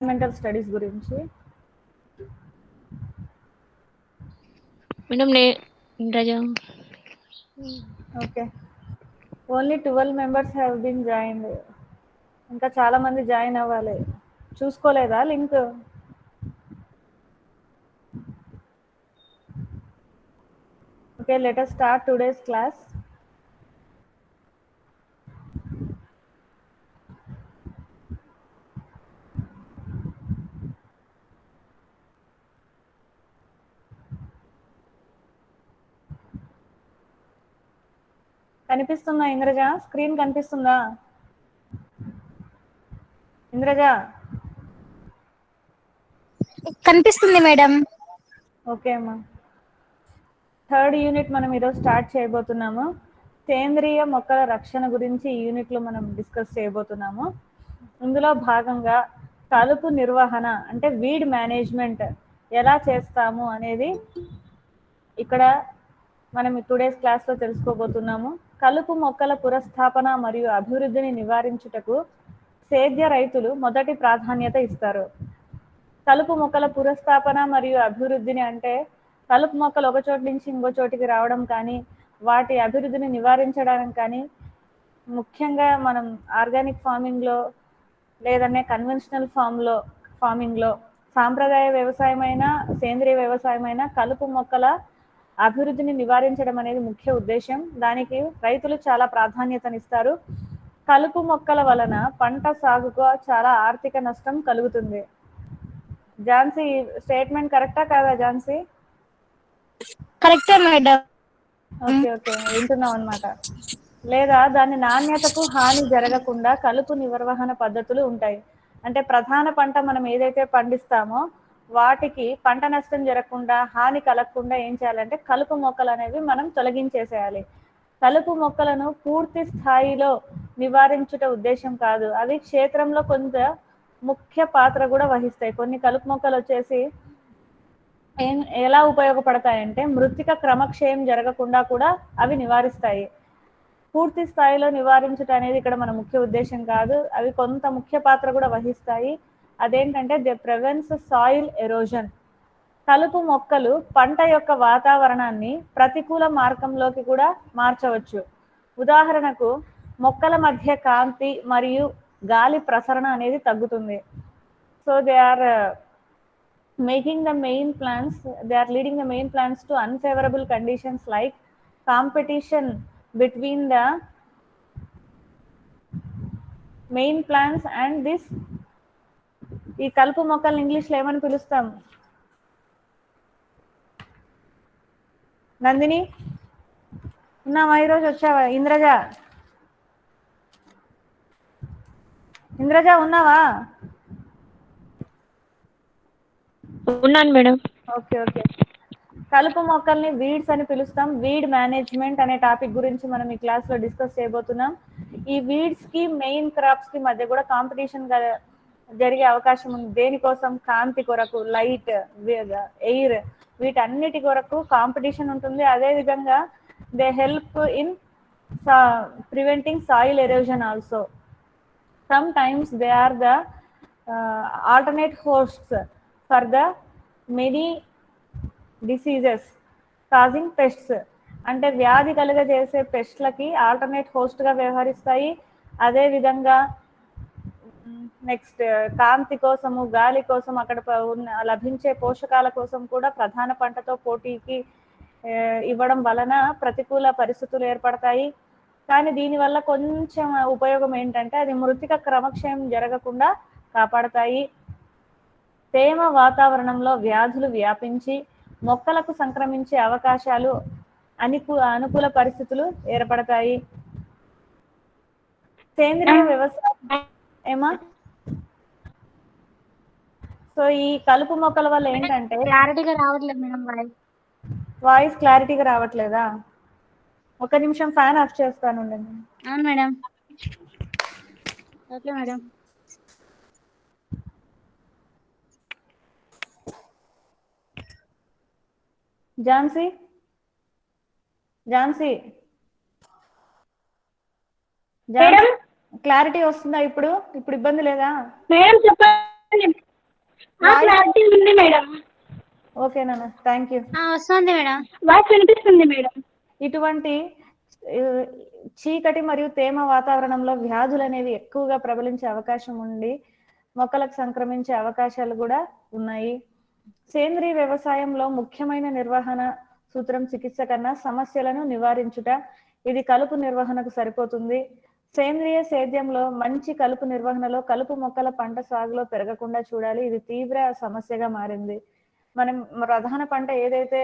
Environmental studies గురించి. Madam Raza okay, only 12 members have been joined. ఇంకా చాలా మంది జాయిన్ అవ్వాలి. చూసుకోలేదా link? Okay, let us start today's class. కనిపిస్తుందా ఇంద్రజ? స్క్రీన్ కనిపిస్తుందా ఇంద్రజ? కనిపిస్తుంది మేడం. ఓకే అమ్మా, థర్డ్ యూనిట్ మనం ఈరోజు స్టార్ట్ చేయబోతున్నాము. సేంద్రియ మొక్కల రక్షణ గురించి ఈ యూనిట్లో మనం డిస్కస్ చేయబోతున్నాము. ఇందులో భాగంగా కలుపు నిర్వహణ అంటే వీడ్ మేనేజ్మెంట్ ఎలా చేస్తాము అనేది ఇక్కడ మనం టుడేస్ క్లాస్లో తెలుసుకోబోతున్నాము. కలుపు మొక్కల పునఃస్థాపన మరియు అభివృద్ధిని నివారించుటకు సేద్య రైతులు మొదటి ప్రాధాన్యత ఇస్తారు. కలుపు మొక్కల పునఃస్థాపన మరియు అభివృద్ధిని అంటే కలుపు మొక్కలు ఒక చోటు నుంచి ఇంకో చోటికి రావడం కానీ, వాటి అభివృద్ధిని నివారించడానికి కానీ, ముఖ్యంగా మనం ఆర్గానిక్ ఫార్మింగ్లో లేదనే కన్వెన్షనల్ ఫార్మింగ్లో సాంప్రదాయ వ్యవసాయమైన సేంద్రియ వ్యవసాయమైన కలుపు మొక్కల అభివృద్ధిని నివారించడం అనేది ముఖ్య ఉద్దేశం. దానికి రైతులు చాలా ప్రాధాన్యతనిస్తారు. కలుపు మొక్కల వలన పంట సాగుకు చాలా ఆర్థిక నష్టం కలుగుతుంది. ఝాన్సీ, స్టేట్మెంట్ కరెక్టా కాదా ఝాన్సీ? కరెక్టే మేడం. ఓకే ఓకే, వింటున్నాం అనమాట. లేదా దాని నాణ్యతకు హాని జరగకుండా కలుపు నిర్వహణ పద్ధతులు ఉంటాయి. అంటే ప్రధాన పంట మనం ఏదైతే పండిస్తామో వాటికి పంట నష్టం జరగకుండా, హాని కలగకుండా ఏం చేయాలంటే కలుపు మొక్కలు అనేవి మనం తొలగించేసేయాలి. కలుపు మొక్కలను పూర్తి స్థాయిలో నివారించుట ఉద్దేశం కాదు, అవి క్షేత్రంలో కొంత ముఖ్య పాత్ర కూడా వహిస్తాయి. కొన్ని కలుపు మొక్కలు వచ్చేసి ఎలా ఉపయోగపడతాయంటే మృత్తిక క్రమక్షయం జరగకుండా కూడా అవి నివారిస్తాయి. పూర్తి స్థాయిలో నివారించడం అనేది ఇక్కడ మన ముఖ్య ఉద్దేశం కాదు, అవి కొంత ముఖ్య పాత్ర కూడా వహిస్తాయి. అదేంటంటే దే ప్రివెంట్స్ సాయిల్ ఎరోజన్. కలుపు మొక్కలు పంట యొక్క వాతావరణాన్ని ప్రతికూల మార్గంలోకి కూడా మార్చవచ్చు. ఉదాహరణకు మొక్కల మధ్య కాంతి మరియు గాలి ప్రసరణ అనేది తగ్గుతుంది. So they are leading the main plants to unfavorable conditions like competition between the main plants and this. ఈ కలుపు మొక్కల్ని ఇంగ్లీష్లో ఏమని పిలుస్తాం? నందిని ఉన్నావా? ఈరోజు వచ్చావా? ఇంద్రజ ఉన్నావా? ఉన్నాను మేడం. ఓకే ఓకే, కలుపు మొక్కల్ని వీడ్స్ అని పిలుస్తాం. వీడ్ మేనేజ్మెంట్ అనే టాపిక్ గురించి మనం ఈ క్లాస్లో డిస్కస్ చేయబోతున్నాం. ఈ వీడ్స్కి మెయిన్ క్రాప్స్కి మధ్య కూడా కాంపిటీషన్ జరిగే అవకాశం ఉంది. దేనికోసం? కాంతి కొరకు, లైట్, ఎయిర్, వీటన్నిటి కొరకు కాంపిటీషన్ ఉంటుంది. అదేవిధంగా they help in preventing soil erosion also. Sometimes they are the alternate hosts for the many diseases causing pests. అంటే వ్యాధి కలుగజేసే పెస్ట్లకి ఆల్టర్నేట్ హోస్ట్గా వ్యవహరిస్తాయి. అదేవిధంగా నెక్స్ట్ కాంతి కోసము, గాలి కోసం, అక్కడ లభించే పోషకాల కోసం కూడా ప్రధాన పంటతో పోటీకి ఇవ్వడం వలన ప్రతికూల పరిస్థితులు ఏర్పడతాయి. కానీ దీనివల్ల కొంచెం ఉపయోగం ఏంటంటే అది మృత్తిక క్రమక్షయం జరగకుండా కాపాడతాయి. తేమ వాతావరణంలో వ్యాధులు వ్యాపించి మొక్కలకు సంక్రమించే అవకాశాలు, అనుకూల పరిస్థితులు ఏర్పడతాయి. సేంద్రియ వ్యవసాయం ఏమా? సో ఈ కలుపు మొక్కల వల్ల ఏంటంటే క్లారిటీగా రావట్లేదు మేడం. వాయిస్ క్లారిటీగా రావట్లేదా? ఒక నిమిషం ఫ్యాన్ ఆఫ్ చేస్తాను. అవును madam. Okay madam. Jhansi clarity వస్తుందా? ఇప్పుడు ఇబ్బంది లేదా మేడం చెప్పండి. క్లారిటీ ఉంది మేడం. ఓకే నాన్న, థ్యాంక్ యూ. వస్తుంది మేడం, వాయిస్ వినిపిస్తుంది మేడం. ఇటువంటి ఆ, చీకటి మరియు తేమ వాతావరణంలో వ్యాధులు అనేవి ఎక్కువగా ప్రబలించే అవకాశం ఉండి మొక్కలకు సంక్రమించే అవకాశాలు కూడా ఉన్నాయి. సేంద్రీయ వ్యవసాయంలో ముఖ్యమైన నిర్వహణ సూత్రం చికిత్స కన్నా సమస్యలను నివారించుట. ఇది కలుపు నిర్వహణకు సరిపోతుంది. సేంద్రియ సేద్యంలో మంచి కలుపు నిర్వహణలో కలుపు మొక్కల పంట సాగులో పెరగకుండా చూడాలి. ఇది తీవ్ర సమస్యగా మారింది. మనం ప్రధాన పంట ఏదైతే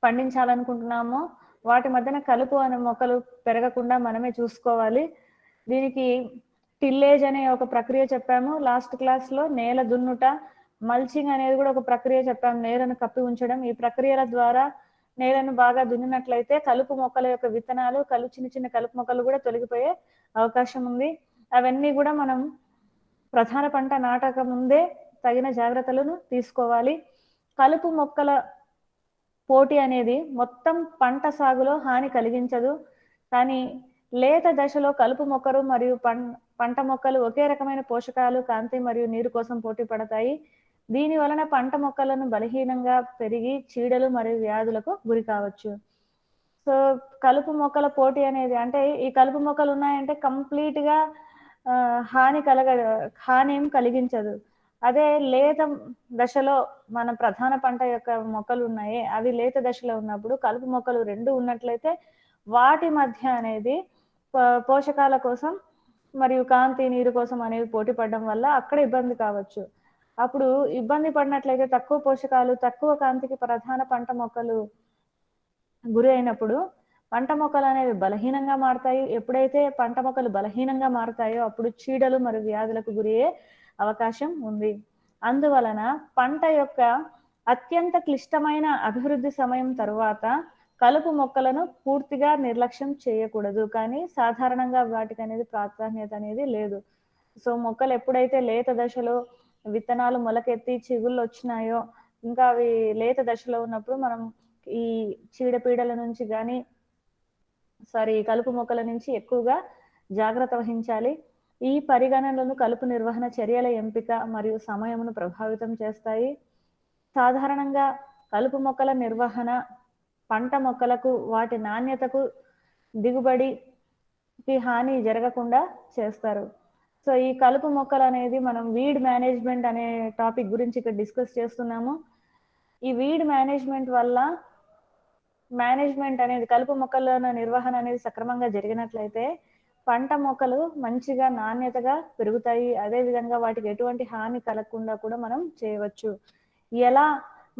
పండించాలనుకుంటున్నామో వాటి మధ్యన కలుపు అనే మొక్కలు పెరగకుండా మనమే చూసుకోవాలి. దీనికి టిల్లేజ్ అనే ఒక ప్రక్రియ చెప్పాము లాస్ట్ క్లాస్ లో. నేల దున్నుట, మల్చింగ్ అనేది కూడా ఒక ప్రక్రియ చెప్పాము, నేలను కప్పి ఉంచడం. ఈ ప్రక్రియల ద్వారా నేలను బాగా దున్నినట్లయితే కలుపు మొక్కల యొక్క విత్తనాలు, చిన్న చిన్న కలుపు మొక్కలు కూడా తొలగిపోయే అవకాశం ఉంది. అవన్నీ కూడా మనం ప్రధాన పంట నాటక ముందే తగిన జాగ్రత్తలను తీసుకోవాలి. కలుపు మొక్కల పోటీ అనేది మొత్తం పంట సాగులో హాని కలిగించదు, కానీ లేత దశలో కలుపు మొక్కలు మరియు పంట మొక్కలు ఒకే రకమైన పోషకాలు, కాంతి మరియు నీరు కోసం పోటీ పడతాయి. దీని వలన పంట మొక్కలను బలహీనంగా పెరిగి చీడలు మరియు వ్యాధులకు గురి కావచ్చు. సో కలుపు మొక్కల పోటీ అనేది అంటే ఈ కలుపు మొక్కలు ఉన్నాయంటే కంప్లీట్ గా హాని ఏం కలిగించదు. అదే లేత దశలో మన ప్రధాన పంట యొక్క మొక్కలు ఉన్నాయి, అవి లేత దశలో ఉన్నప్పుడు కలుపు మొక్కలు రెండు ఉన్నట్లయితే వాటి మధ్య అనేది పోషకాల కోసం మరియు కాంతి, నీరు కోసం అనేవి పోటీ పడడం వల్ల అక్కడ ఇబ్బంది కావచ్చు. అప్పుడు ఇబ్బంది పడినట్లయితే తక్కువ పోషకాలు, తక్కువ కాంతికి ప్రధాన పంట మొక్కలు గురి అయినప్పుడు పంట మొక్కలు అనేవి బలహీనంగా మారుతాయి. ఎప్పుడైతే పంట మొక్కలు బలహీనంగా మారుతాయో అప్పుడు చీడలు మరియు వ్యాధులకు గురి అయ్యే అవకాశం ఉంది. అందువలన పంట యొక్క అత్యంత క్లిష్టమైన అభివృద్ధి సమయం తరువాత కలుపు మొక్కలను పూర్తిగా నిర్లక్ష్యం చేయకూడదు, కానీ సాధారణంగా వాటికి అనేది ప్రాధాన్యత అనేది లేదు. సో మొక్కలు ఎప్పుడైతే లేత దశలో విత్తనాలు మొలకెత్తి చిగుళ్ళు వచ్చినాయో, ఇంకా అవి లేత దశలో ఉన్నప్పుడు మనం ఈ చీడపీడల నుంచి కానీ కలుపు మొక్కల నుంచి ఎక్కువగా జాగ్రత్త వహించాలి. ఈ పరిగణనలను కలుపు నిర్వహణ చర్యల ఎంపిక మరియు సమయమును ప్రభావితం చేస్తాయి. సాధారణంగా కలుపు మొక్కల నిర్వహణ పంట మొక్కలకు వాటి నాణ్యతకు, దిగుబడికి హాని జరగకుండా చేస్తారు. సో ఈ కలుపు మొక్కలు అనేది మనం వీడ్ మేనేజ్మెంట్ అనే టాపిక్ గురించి ఇక్కడ డిస్కస్ చేస్తున్నాము. ఈ వీడ్ మేనేజ్మెంట్ వల్ల అనేది కలుపు మొక్కల నిర్వహణ అనేది సక్రమంగా జరిగినట్లయితే పంట మొక్కలు మంచిగా నాణ్యతగా పెరుగుతాయి. అదే విధంగా వాటికి ఎటువంటి హాని కలగకుండా కూడా మనం చేయవచ్చు. ఎలా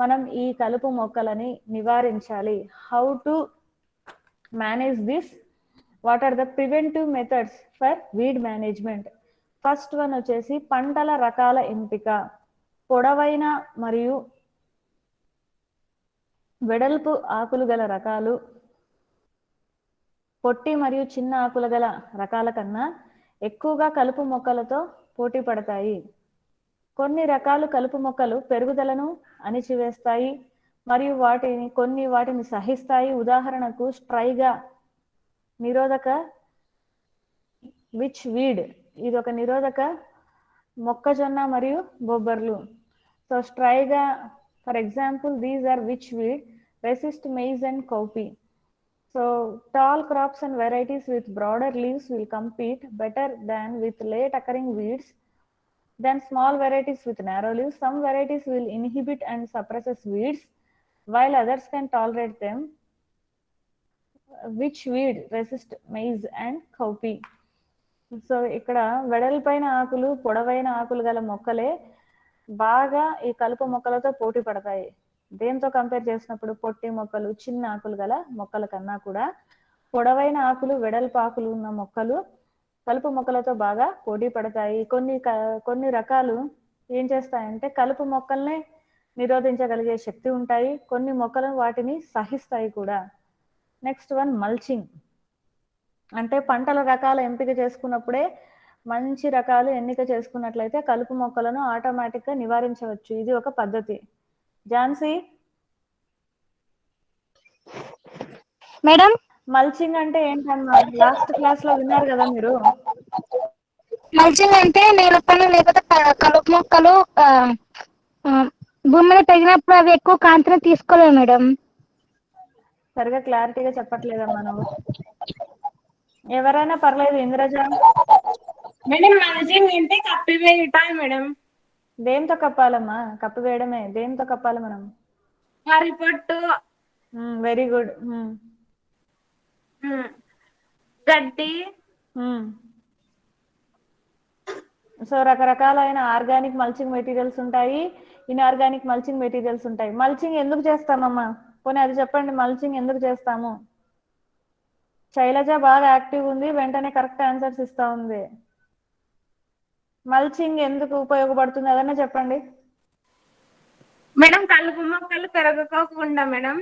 మనం ఈ కలుపు మొక్కలని నివారించాలి? How to manage this? What are the preventive methods for weed management? First one వచ్చేసి పంటల రకాల ఎంపిక. పొడవైన మరియు వెడల్పు ఆకులు గల రకాలు పొట్టి మరియు చిన్న ఆకులు గల రకాల కన్నా ఎక్కువగా కలుపు మొక్కలతో పోటీ పడతాయి. కొన్ని రకాలు కలుపు మొక్కలు పెరుగుదలను అణిచివేస్తాయి మరియు వాటిని సహిస్తాయి. ఉదాహరణకు స్ట్రైగా నిరోధక విచ్ వీడ్, ఇది ఒక నిరోధక మొక్కజొన్న మరియు బొబ్బర్లు. So striga, for example, these are which weed, resist maize and cowpea. So tall crops and varieties with broader leaves will compete better than with late occurring weeds than small varieties with narrow leaves. Some varieties will inhibit and suppress weeds while others can tolerate them. Which weed resist maize and cowpea? So ఇక్కడ వెడల్పైన ఆకులు, పొడవైన ఆకులు గల మొక్కలే బాగా ఈ కలుపు మొక్కలతో పోటీ పడతాయి. దేంతో కంపేర్ చేసినప్పుడు పొట్టి మొక్కలు, చిన్న ఆకులు గల మొక్కల కన్నా కూడా పొడవైన ఆకులు, వెడల్పు ఆకులు ఉన్న మొక్కలు కలుపు మొక్కలతో బాగా పోటీ పడతాయి. కొన్ని రకాలు ఏం చేస్తాయంటే కలుపు మొక్కల్ని నిరోధించగలిగే శక్తి ఉంటాయి. కొన్ని మొక్కలు వాటిని సహిస్తాయి కూడా. Next one mulching. అంటే పంటల రకాల ఎంపిక చేసుకున్నప్పుడే మంచి రకాలు ఎన్నిక చేసుకున్నట్లయితే కలుపు మొక్కలను ఆటోమేటిక్ గా నివారించవచ్చు. ఇది ఒక పద్ధతి. ఝాన్సీ మేడం, మల్చింగ్ అంటే ఏంటమ్మా? లాస్ట్ క్లాస్ లో విన్నారు కదా మీరు. మల్చింగ్ అంటే నేలపైన లేకపోతే కలుపు మొక్కలు భూమి మీద పెరిగినప్పుడు అవి ఎక్కువ కాంతిని తీసుకోలేవు మేడం. సరిగా క్లారిటీగా చెప్పట్లేదమ్మా నువ్వు. ఎవరైనా పర్లేదు. ఇంద్రజ మేడం మల్చింగ్ అంటే కప్పివేయుట మేడం. దేంతో కప్పాలమ్మా? కప్పివేయడమే. దేంతో కప్పాలి మనం? వరి పొట్టు, వెరీ గుడ్. గడ్డి. సో రకరకాలైన ఆర్గానిక్ మల్చింగ్ మెటీరియల్స్ ఉంటాయి, ఇన్ఆర్గానిక్ మల్చింగ్ మెటీరియల్స్ ఉంటాయి. మల్చింగ్ ఎందుకు చేస్తామమ్మా? పోనీ అది చెప్పండి, మల్చింగ్ ఎందుకు చేస్తాము? శైలజ బాగా యాక్టివ్ ఉంది, వెంటనే కరెక్ట్ ఆన్సర్స్ ఇస్తా ఉంది. మల్చింగ్ ఎందుకు ఉపయోగపడుతుంది అదన్నా చెప్పండి. మేడం కలుపు మొక్కలు పెరగకోకుండా మేడం.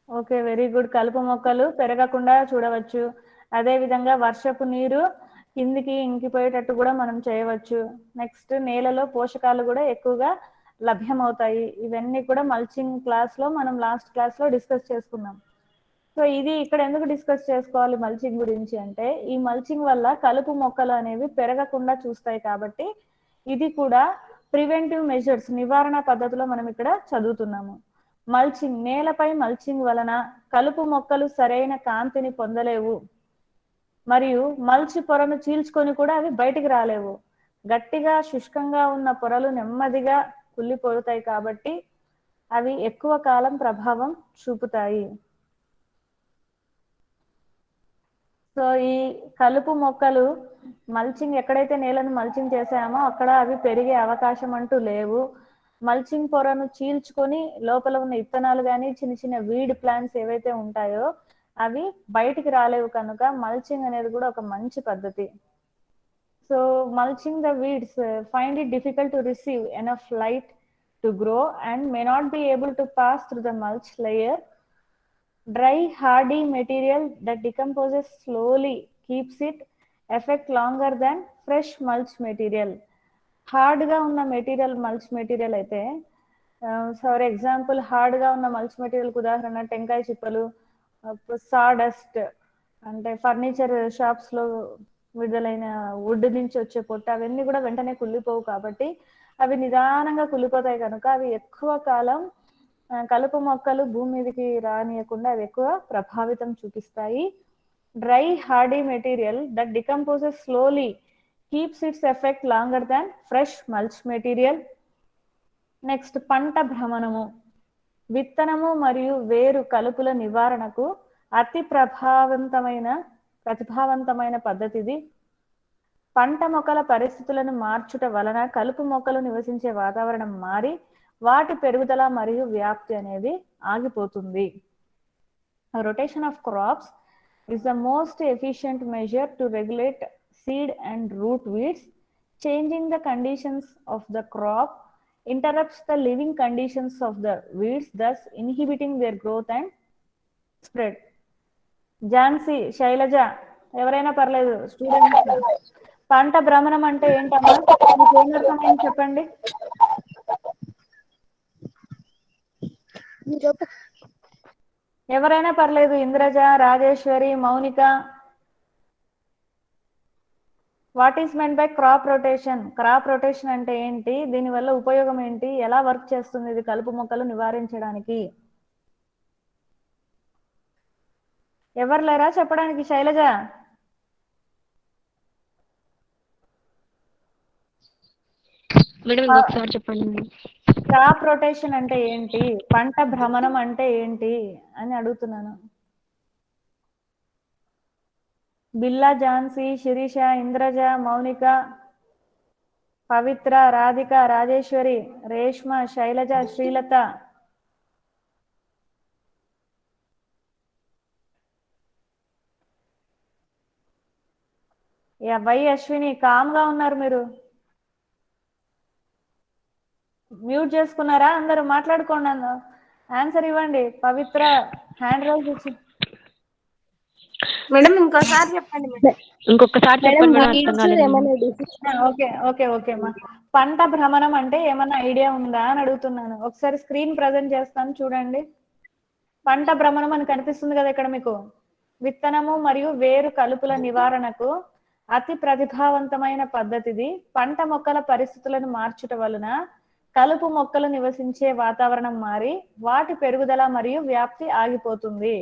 Okay, very good. కలుపు మొక్కలు పెరగకుండా చూడవచ్చు. అదే విధంగా వర్షపు నీరు కిందికి ఇంకిపోయేటట్టు కూడా మనం చేయవచ్చు. నెక్స్ట్ నేలలో పోషకాలు కూడా ఎక్కువగా లభ్యమవుతాయి. ఇవన్నీ కూడా మల్చింగ్ క్లాస్ లో మనం లాస్ట్ క్లాస్ లో డిస్కస్ చేసుకున్నాం. సో ఇది ఇక్కడ ఎందుకు డిస్కస్ చేసుకోవాలి మల్చింగ్ గురించి అంటే, ఈ మల్చింగ్ వల్ల కలుపు మొక్కలు అనేవి పెరగకుండా చూస్తాయి కాబట్టి ఇది కూడా ప్రివెంటివ్ మెజర్స్, నివారణ పద్ధతిలో మనం ఇక్కడ చదువుతున్నాము. మల్చింగ్, నేలపై మల్చింగ్ వలన కలుపు మొక్కలు సరైన కాంతిని పొందలేవు మరియు మల్చి పొరను చీల్చుకొని కూడా అవి బయటికి రాలేవు. గట్టిగా శుష్కంగా ఉన్న పొరలు నెమ్మదిగా కుళ్ళిపోతాయి కాబట్టి అవి ఎక్కువ కాలం ప్రభావం చూపుతాయి. సో ఈ కలుపు మొక్కలు మల్చింగ్ ఎక్కడైతే నేలను మల్చింగ్ చేసామో అక్కడ అవి పెరిగే అవకాశం అంటూ లేవు. మల్చింగ్ పొరను చీల్చుకొని లోపల ఉన్న ఇత్తనాలు కానీ చిన్న చిన్న వీడ్ ప్లాంట్స్ ఏవైతే ఉంటాయో అవి బయటికి రాలేవు కనుక మల్చింగ్ అనేది కూడా ఒక మంచి పద్ధతి. So mulching the weeds find it difficult to receive enough light to grow and may not be able to pass through the mulch layer. Dry hardy material that decomposes slowly keeps it effect longer than fresh mulch material. Hard గా ఉన్న material mulch material అయితే for example hard గా ఉన్న mulch material ఉదాహరణ టెంకాయ చిప్పలు, sawdust అంటే furniture shops లో విడుదలైన వుడ్ నుంచి వచ్చే పొట్టు, అవన్నీ కూడా వెంటనే కుళ్ళిపోవు కాబట్టి అవి నిదానంగా కుళ్ళిపోతాయి కనుక అవి ఎక్కువ కాలం కలుపు మొక్కలు భూమి మీదకి రానియకుండా అవి ఎక్కువ ప్రభావితం చూపిస్తాయి. Dry hardy material that decomposes slowly keeps its effect longer than fresh mulch material. Next పంట భ్రమణము, విత్తనము మరియు వేరు కలుపుల నివారణకు అతి ప్రతిభావంతమైన పద్ధతి ఇది. పంట మొక్కల పరిస్థితులను మార్చుట వలన కలుపు మొక్కలు నివసించే వాతావరణం మారి వాటి పెరుగుదల మరియు వ్యాప్తి అనేది ఆగిపోతుంది. Rotation of crops is the most efficient measure to regulate seed and root weeds. Changing the conditions of the crop interrupts the living conditions of the weeds, thus inhibiting their growth and spread. Jhansi, Sailaja ఎవరైనా పర్లేదు students, పంట భ్రమణం అంటే ఏంటమ్మా? మీకు ఏమర్థమైంది చెప్పండి. ఎవరైనా పర్లేదు, Indraja, Rajeshwari, Mounika. What is men by crop rotation? Crop rotation అంటే ఏంటి, దీనివల్ల ఉపయోగం ఏంటి, ఎలా వర్క్ చేస్తుంది ఇది కలుపు మొక్కలు నివారించడానికి? ఎవరు లేరా చెప్పడానికి? శైలజ. మేడం ఇంకొకసారి చెప్పండి. క్రాప్ రొటేషన్ అంటే ఏంటి, పంట భ్రమణం అంటే ఏంటి అని అడుగుతున్నాను. బిల్లా, ఝాన్సీ, శిరీష, ఇంద్రజ, మౌనిక, పవిత్ర, రాధిక, రాజేశ్వరి, రేష్మ, శైలజ, శ్రీలత. వై అశ్విని, కామ్గా ఉన్నారు మీరు, మ్యూట్ చేసుకున్నారా? అందరూ మాట్లాడుకోండి, ఆన్సర్ ఇవ్వండి. పవిత్ర హ్యాండ్ రైజ్ ఇచ్చి. మేడం ఇంకోసారి చెప్పండి. ఇంకొకసారి చెప్పండి మేడం, అర్థం కాలేదు. ఓకే ఓకే ఓకే అమ్మా. పంట భ్రమణం అంటే ఏమన్నా ఐడియా ఉందా అని అడుగుతున్నాను. ఒకసారి స్క్రీన్ ప్రజెంట్ చేస్తాను చూడండి. పంట భ్రమణం అని కనిపిస్తుంది కదా ఇక్కడ మీకు. విత్తనము మరియు వేరు కలుపుల నివారణకు అతి ప్రతిభావంతమైన పద్ధతిది. పంట మొక్కల పరిస్థితులను మార్చుట వలన కలుపు మొక్కలు నివసించే వాతావరణం మారి వాటి పెరుగుదల మరియు వ్యాప్తి ఆగిపోతుంది.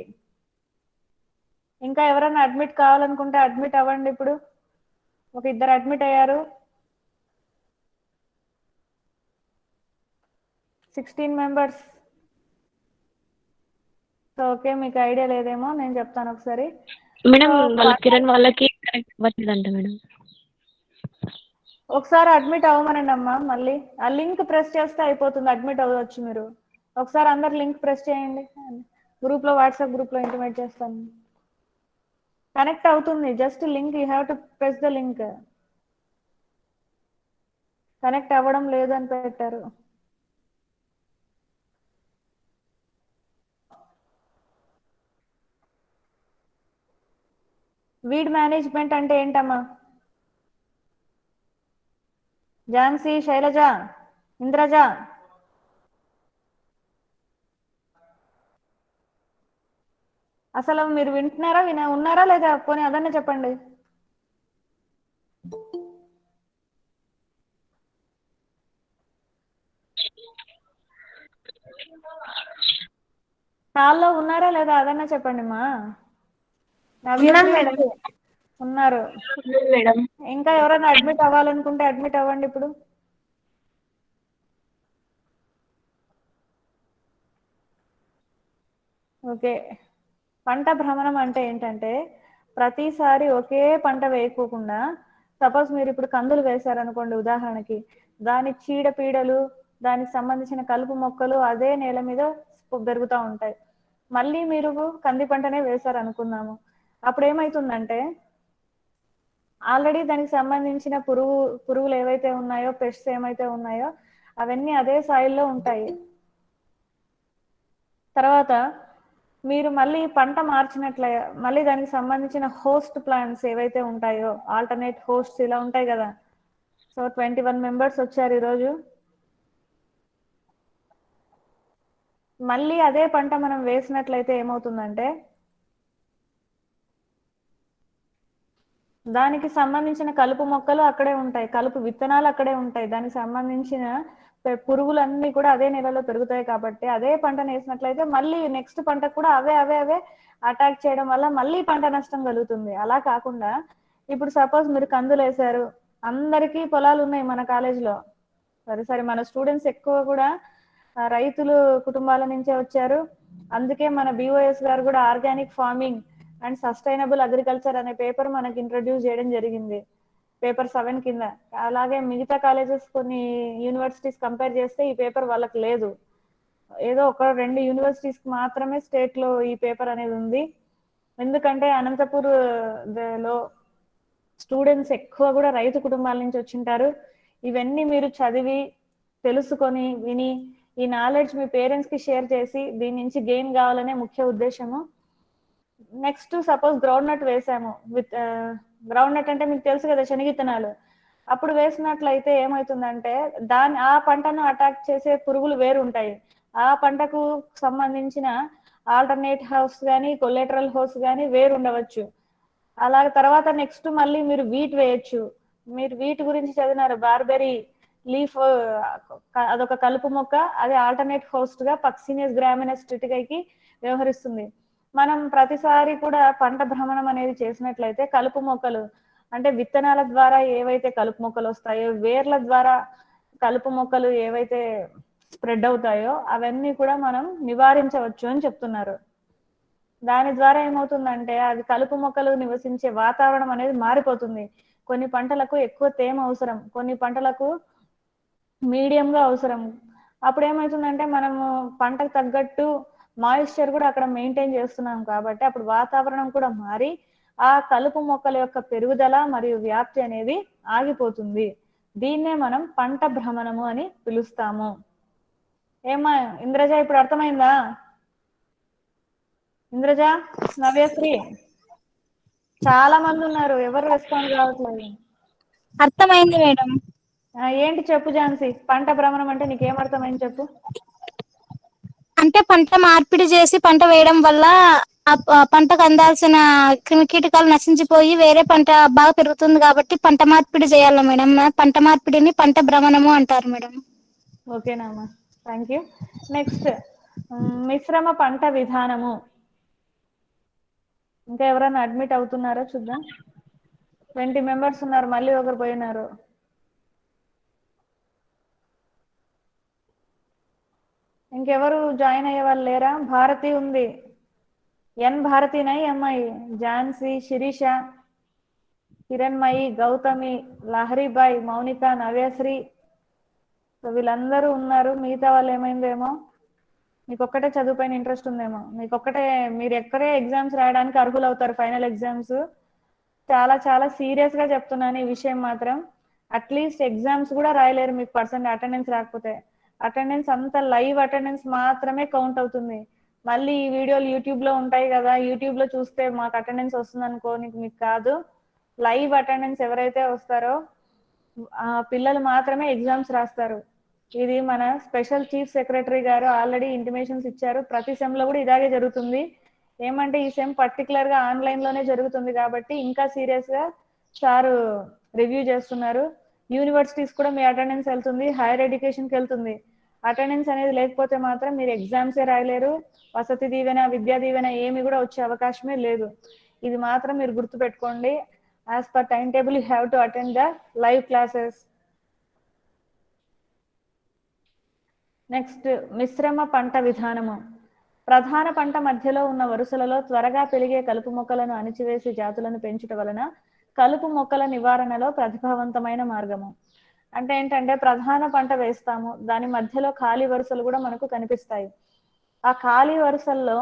ఇంకా ఎవరైనా అడ్మిట్ కావాలనుకుంటే అడ్మిట్ అవ్వండి. ఇప్పుడు ఒక ఇద్దరు అడ్మిట్ అయ్యారు. 16 మెంబర్స్. సో ఓకే, మీకు ఐడియా లేదేమో, నేను చెప్తాను ఒకసారి. మేడం వాళ్ళ కిరణ్ వాళ్ళకి కరెక్ట్ అవ్వట్లేదంట మేడం. ఒకసారి అడ్మిట్ అవ్వమనండి అమ్మా. మళ్ళీ ఆ లింక్ ప్రెస్ చేస్తే అయిపోతుంది, అడ్మిట్ అవ్వచ్చు మీరు. ఒకసారి అందరు లింక్ ప్రెస్ చేయండి. గ్రూప్ లో, వాట్సాప్ గ్రూప్ లో ఇంటిమేట్ చేస్తాను. కనెక్ట్ అవుతుంది, just link, you have to press the link. Connect అవ్వడం లేదు అని పెట్టారు. వీడ్ మేనేజ్మెంట్ అంటే ఏంటమ్మా? ఝాన్సీ, శైలజ, ఇంద్రజ, అసలు మీరు వింటున్నారా, ఉన్నారా లేదా? పోనీ అదన్నా చెప్పండి. కాల్లో ఉన్నారా లేదా అదన్నా చెప్పండి మా. ఉన్నారు మేడం. ఇంకా ఎవరైనా అడ్మిట్ అవ్వాలనుకుంటే అడ్మిట్ అవ్వండి ఇప్పుడు. ఓకే, పంట భ్రమణం అంటే ఏంటంటే ప్రతిసారి ఒకే పంట వేయకోకుండా, సపోజ్ మీరు ఇప్పుడు కందులు వేశారనుకోండి ఉదాహరణకి, దాని చీడపీడలు, దానికి సంబంధించిన కలుపు మొక్కలు అదే నేల మీద పెరుగుతూ ఉంటాయి. మళ్ళీ మీరు కంది పంటనే వేశారు అనుకుందాము. అప్పుడు ఏమవుతుందంటే ఆల్రెడీ దానికి సంబంధించిన పురుగులు ఏవైతే ఉన్నాయో, పెస్ట్స్ ఏమైతే ఉన్నాయో అవన్నీ అదే సాయిల్లో ఉంటాయి. తర్వాత మీరు మళ్ళీ పంట మార్చినట్లే మళ్ళీ దానికి సంబంధించిన హోస్ట్ ప్లాంట్స్ ఏవైతే ఉంటాయో, ఆల్టర్నేట్ హోస్ట్స్ ఇలా ఉంటాయి కదా. సో 21 మెంబర్స్ వచ్చారు ఈరోజు. మళ్ళీ అదే పంట మనం వేసినట్లయితే ఏమవుతుందంటే దానికి సంబంధించిన కలుపు మొక్కలు అక్కడే ఉంటాయి, కలుపు విత్తనాలు అక్కడే ఉంటాయి, దానికి సంబంధించిన పురుగులన్నీ కూడా అదే నెలలో పెరుగుతాయి. కాబట్టి అదే పంటను వేసినట్లయితే మళ్ళీ నెక్స్ట్ పంటకు కూడా అవే అవే అవే అటాక్ చేయడం వల్ల మళ్ళీ పంట నష్టం కలుగుతుంది. అలా కాకుండా ఇప్పుడు సపోజ్ మీరు కందులు వేశారు, అందరికీ పొలాలు ఉన్నాయి మన కాలేజీలో. సరే మన స్టూడెంట్స్ ఎక్కువ కూడా రైతులు కుటుంబాల నుంచే వచ్చారు. అందుకే మన BOS గారు కూడా organic farming and sustainable agriculture అనే పేపర్ మనకి ఇంట్రొడ్యూస్ చేయడం జరిగింది, పేపర్ 7 కింద. అలాగే మిగతా కాలేజెస్, కొన్ని యూనివర్సిటీస్ కంపేర్ చేస్తే ఈ పేపర్ వాళ్ళకి లేదు. ఏదో 1-2 యూనివర్సిటీస్ మాత్రమే స్టేట్ లో ఈ పేపర్ అనేది ఉంది. ఎందుకంటే అనంతపూర్ లో స్టూడెంట్స్ ఎక్కువ కూడా రైతు కుటుంబాల నుంచి వచ్చింటారు. ఇవన్నీ మీరు చదివి తెలుసుకొని విని ఈ నాలెడ్జ్ మీ పేరెంట్స్ కి షేర్ చేసి దీని నుంచి గెయిన్ కావాలనే ముఖ్య ఉద్దేశము. నెక్స్ట్ సపోజ్ గ్రౌండ్ నట్ వేసాము, గ్రౌండ్ నట్ అంటే మీకు తెలుసు కదా, శనగిత్తనాలు. అప్పుడు వేసినట్లయితే ఏమవుతుందంటే ఆ పంటను అటాక్ చేసే పురుగులు వేరు ఉంటాయి. ఆ పంటకు సంబంధించిన ఆల్టర్నేట్ హౌస్ కానీ కొలేటరల్ హౌస్ కానీ వేరు ఉండవచ్చు. అలాగే తర్వాత నెక్స్ట్ మళ్ళీ మీరు వీట్ వేయచ్చు. మీరు వీట్ గురించి చదివినారు, బార్బెరీ లీఫ్, అదొక కలుపు మొక్క. అది ఆల్టర్నేట్ హోస్ట్ గా పక్సినియస్ గ్రామినస్ ట్రిటికైకి వ్యవహరిస్తుంది. మనం ప్రతిసారి కూడా పంట భ్రమణం అనేది చేసినట్లయితే కలుపు మొక్కలు అంటే విత్తనాల ద్వారా ఏవైతే కలుపు మొక్కలు వస్తాయో, వేర్ల ద్వారా కలుపు మొక్కలు ఏవైతే స్ప్రెడ్ అవుతాయో అవన్నీ కూడా మనం నివారించవచ్చు అని చెప్తున్నారు. దాని ద్వారా ఏమవుతుందంటే అది కలుపు మొక్కలు నివసించే వాతావరణం అనేది మారిపోతుంది. కొన్ని పంటలకు ఎక్కువ తేమ అవసరం, కొన్ని పంటలకు మీడియంగా అవసరం. అప్పుడు ఏమవుతుందంటే మనము పంటకు తగ్గట్టు మాయిశ్చర్ కూడా అక్కడ మెయింటైన్ చేస్తున్నాం కాబట్టి అప్పుడు వాతావరణం కూడా మారి ఆ కలుపు మొక్కల యొక్క పెరుగుదల మరియు వ్యాప్తి అనేది ఆగిపోతుంది. దీన్నే మనం పంట భ్రమణము అని పిలుస్తాము. ఏమా ఇంద్రజ, ఇప్పుడు అర్థమైందా? ఇంద్రజ, నవ్యశ్రీ, చాలా మంది ఉన్నారు, ఎవరు రెస్పాండ్ కావట్లేదు. అర్థమైంది మేడం. ఏంటి చెప్పు ఝాన్సీ, పంట భ్రమణం అంటే నీకేమర్థమైంది చెప్పు. అంటే పంట మార్పిడి చేసి పంట వేయడం వల్ల పంటకు అందాల్సిన క్రిమికీటకాలు నశించిపోయి వేరే పంట బాగా పెరుగుతుంది కాబట్టి పంట మార్పిడి చేయాలి మేడం. పంట మార్పిడిని పంట భ్రమణము అంటారు మేడం. ఓకేనమ్మా, థ్యాంక్ యూ. నెక్స్ట్ మిశ్రమ పంట విధానము. ఇంకా ఎవరైనా అడ్మిట్ అవుతున్నారో చూద్దాం. 20 మెంబర్స్ ఉన్నారు, మళ్ళీ ఒకరు పోయినారు. ఇంకెవరు జాయిన్ అయ్యే వాళ్ళు లేరా? భారతి ఉంది. ఎన్ భారతినై అమ్మాయి, ఝాన్సీ, శిరీష, కిరణ్మయి, గౌతమి, లహరిబాయ్, మౌనిక, నవ్యశ్రీ. సో వీళ్ళందరూ ఉన్నారు. మిగతా వాళ్ళు ఏమైందేమో, మీకు ఒక్కటే చదువు పైన ఇంట్రెస్ట్ ఉందేమో, మీకు ఒక్కటే, మీరు ఎక్కడే ఎగ్జామ్స్ రాయడానికి అర్హులు అవుతారు. ఫైనల్ ఎగ్జామ్స్ చాలా చాలా సీరియస్ గా చెప్తున్నాను ఈ విషయం మాత్రం. అట్లీస్ట్ ఎగ్జామ్స్ కూడా రాయలేరు మీకు అటెండెన్స్ రాకపోతే. అటెండెన్స్ అంతా లైవ్ అటెండెన్స్ మాత్రమే కౌంట్ అవుతుంది. మళ్ళీ ఈ వీడియోలు యూట్యూబ్ లో ఉంటాయి కదా, యూట్యూబ్ లో చూస్తే మాకు అటెండెన్స్ వస్తుంది అనుకో, మీకు కాదు. లైవ్ అటెండెన్స్ ఎవరైతే వస్తారో ఆ పిల్లలు మాత్రమే ఎగ్జామ్స్ రాస్తారు. ఇది మన స్పెషల్ చీఫ్ సెక్రటరీ గారు ఆల్రెడీ ఇంటిమేషన్స్ ఇచ్చారు. ప్రతి సెమ్ లో కూడా ఇలాగే జరుగుతుంది. ఏమంటే ఈ సెమ్ పర్టికులర్ గా ఆన్లైన్ లోనే జరుగుతుంది కాబట్టి ఇంకా సీరియస్ గా సార్ రివ్యూ చేస్తున్నారు. యూనివర్సిటీస్ కూడా మీ అటెండెన్స్ వెళ్తుంది, హైయర్ ఎడ్యుకేషన్ కి వెళ్తుంది. అటెండెన్స్ అనేది లేకపోతే మాత్రం మీరు ఎగ్జామ్సే రాయలేరు. వసతి దీవెన, విద్యా దీవెన ఏమి కూడా వచ్చే అవకాశమే లేదు. ఇది మాత్రం మీరు గుర్తుపెట్టుకోండి. As per time table you have to attend the live classes. Next మిశ్రమ పంట విధానము. ప్రధాన పంట మధ్యలో ఉన్న వరుసలలో త్వరగా పెరిగే కలుపు మొక్కలను అణిచివేసి జాతులను పెంచుట వలన కలుపు మొక్కల నివారణలో ప్రతిభావంతమైన మార్గము. అంటే ఏంటంటే ప్రధాన పంట వేస్తాము, దాని మధ్యలో ఖాళీ వరుసలు కూడా మనకు కనిపిస్తాయి. ఆ ఖాళీ వరుసల్లో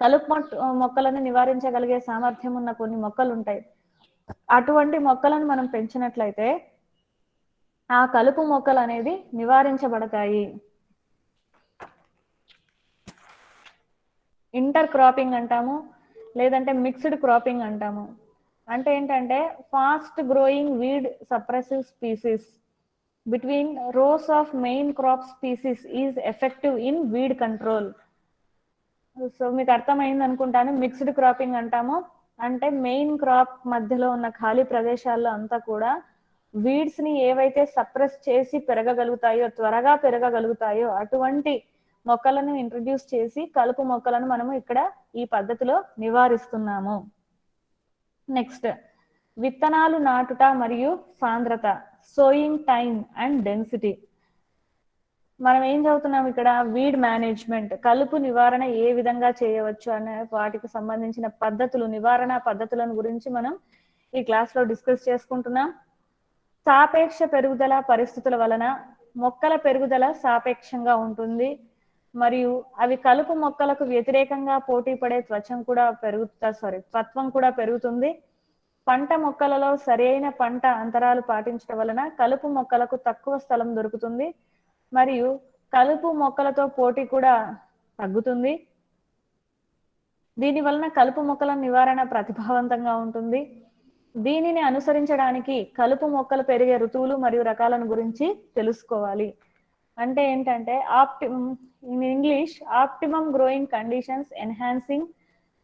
కలుపు మొక్కలను నివారించగలిగే సామర్థ్యం ఉన్న కొన్ని మొక్కలు ఉంటాయి. అటువంటి మొక్కలను మనం పెంచినట్లయితే ఆ కలుపు మొక్కలు అనేది నివారించబడతాయి. ఇంటర్ క్రాపింగ్ అంటాము, లేదంటే మిక్స్డ్ క్రాపింగ్ అంటాము. అంటే ఏంటంటే fast growing weed suppressive species between rows of main crop species is effective in weed control. So మీకు అర్థమైంది అనుకుంటాను. మిక్స్డ్ క్రాపింగ్ అంటాము అంటే మెయిన్ క్రాప్ మధ్యలో ఉన్న ఖాళీ ప్రదేశాల్లో అంతా కూడా వీడ్స్ ని ఏవైతే సప్రెస్ చేసి పెరగగలుగుతాయో, త్వరగా పెరగగలుగుతాయో అటువంటి మొక్కలను ఇంట్రడ్యూస్ చేసి కలుపు మొక్కలను మనము ఇక్కడ ఈ పద్ధతిలో నివారిస్తున్నాము. నెక్స్ట్ విత్తనాలు నాటుట మరియు సాంద్రత, సోయింగ్ టైం అండ్ డెన్సిటీ. మనం ఏం చదువుతున్నాం ఇక్కడ? వీడ్ మేనేజ్మెంట్, కలుపు నివారణ ఏ విధంగా చేయవచ్చు అనే వాటికి సంబంధించిన పద్ధతులు, నివారణ పద్ధతులను గురించి మనం ఈ క్లాస్ లో డిస్కస్ చేసుకుంటున్నాం. సాపేక్ష పెరుగుదల పరిస్థితుల వలన మొక్కల పెరుగుదల సాపేక్షంగా ఉంటుంది మరియు అవి కలుపు మొక్కలకు వ్యతిరేకంగా పోటీ పడే తత్వం కూడా పెరుగుతుంది. పంట మొక్కలలో సరైన పంట అంతరాలు పాటించడం వలన కలుపు మొక్కలకు తక్కువ స్థలం దొరుకుతుంది మరియు కలుపు మొక్కలతో పోటీ కూడా తగ్గుతుంది. దీని వలన కలుపు మొక్కల నివారణ ప్రతిభావంతంగా ఉంటుంది. దీనిని అనుసరించడానికి కలుపు మొక్కలు పెరిగే ఋతువులు మరియు రకాలను గురించి తెలుసుకోవాలి. అంటే ఏంటంటే in English optimum growing conditions enhancing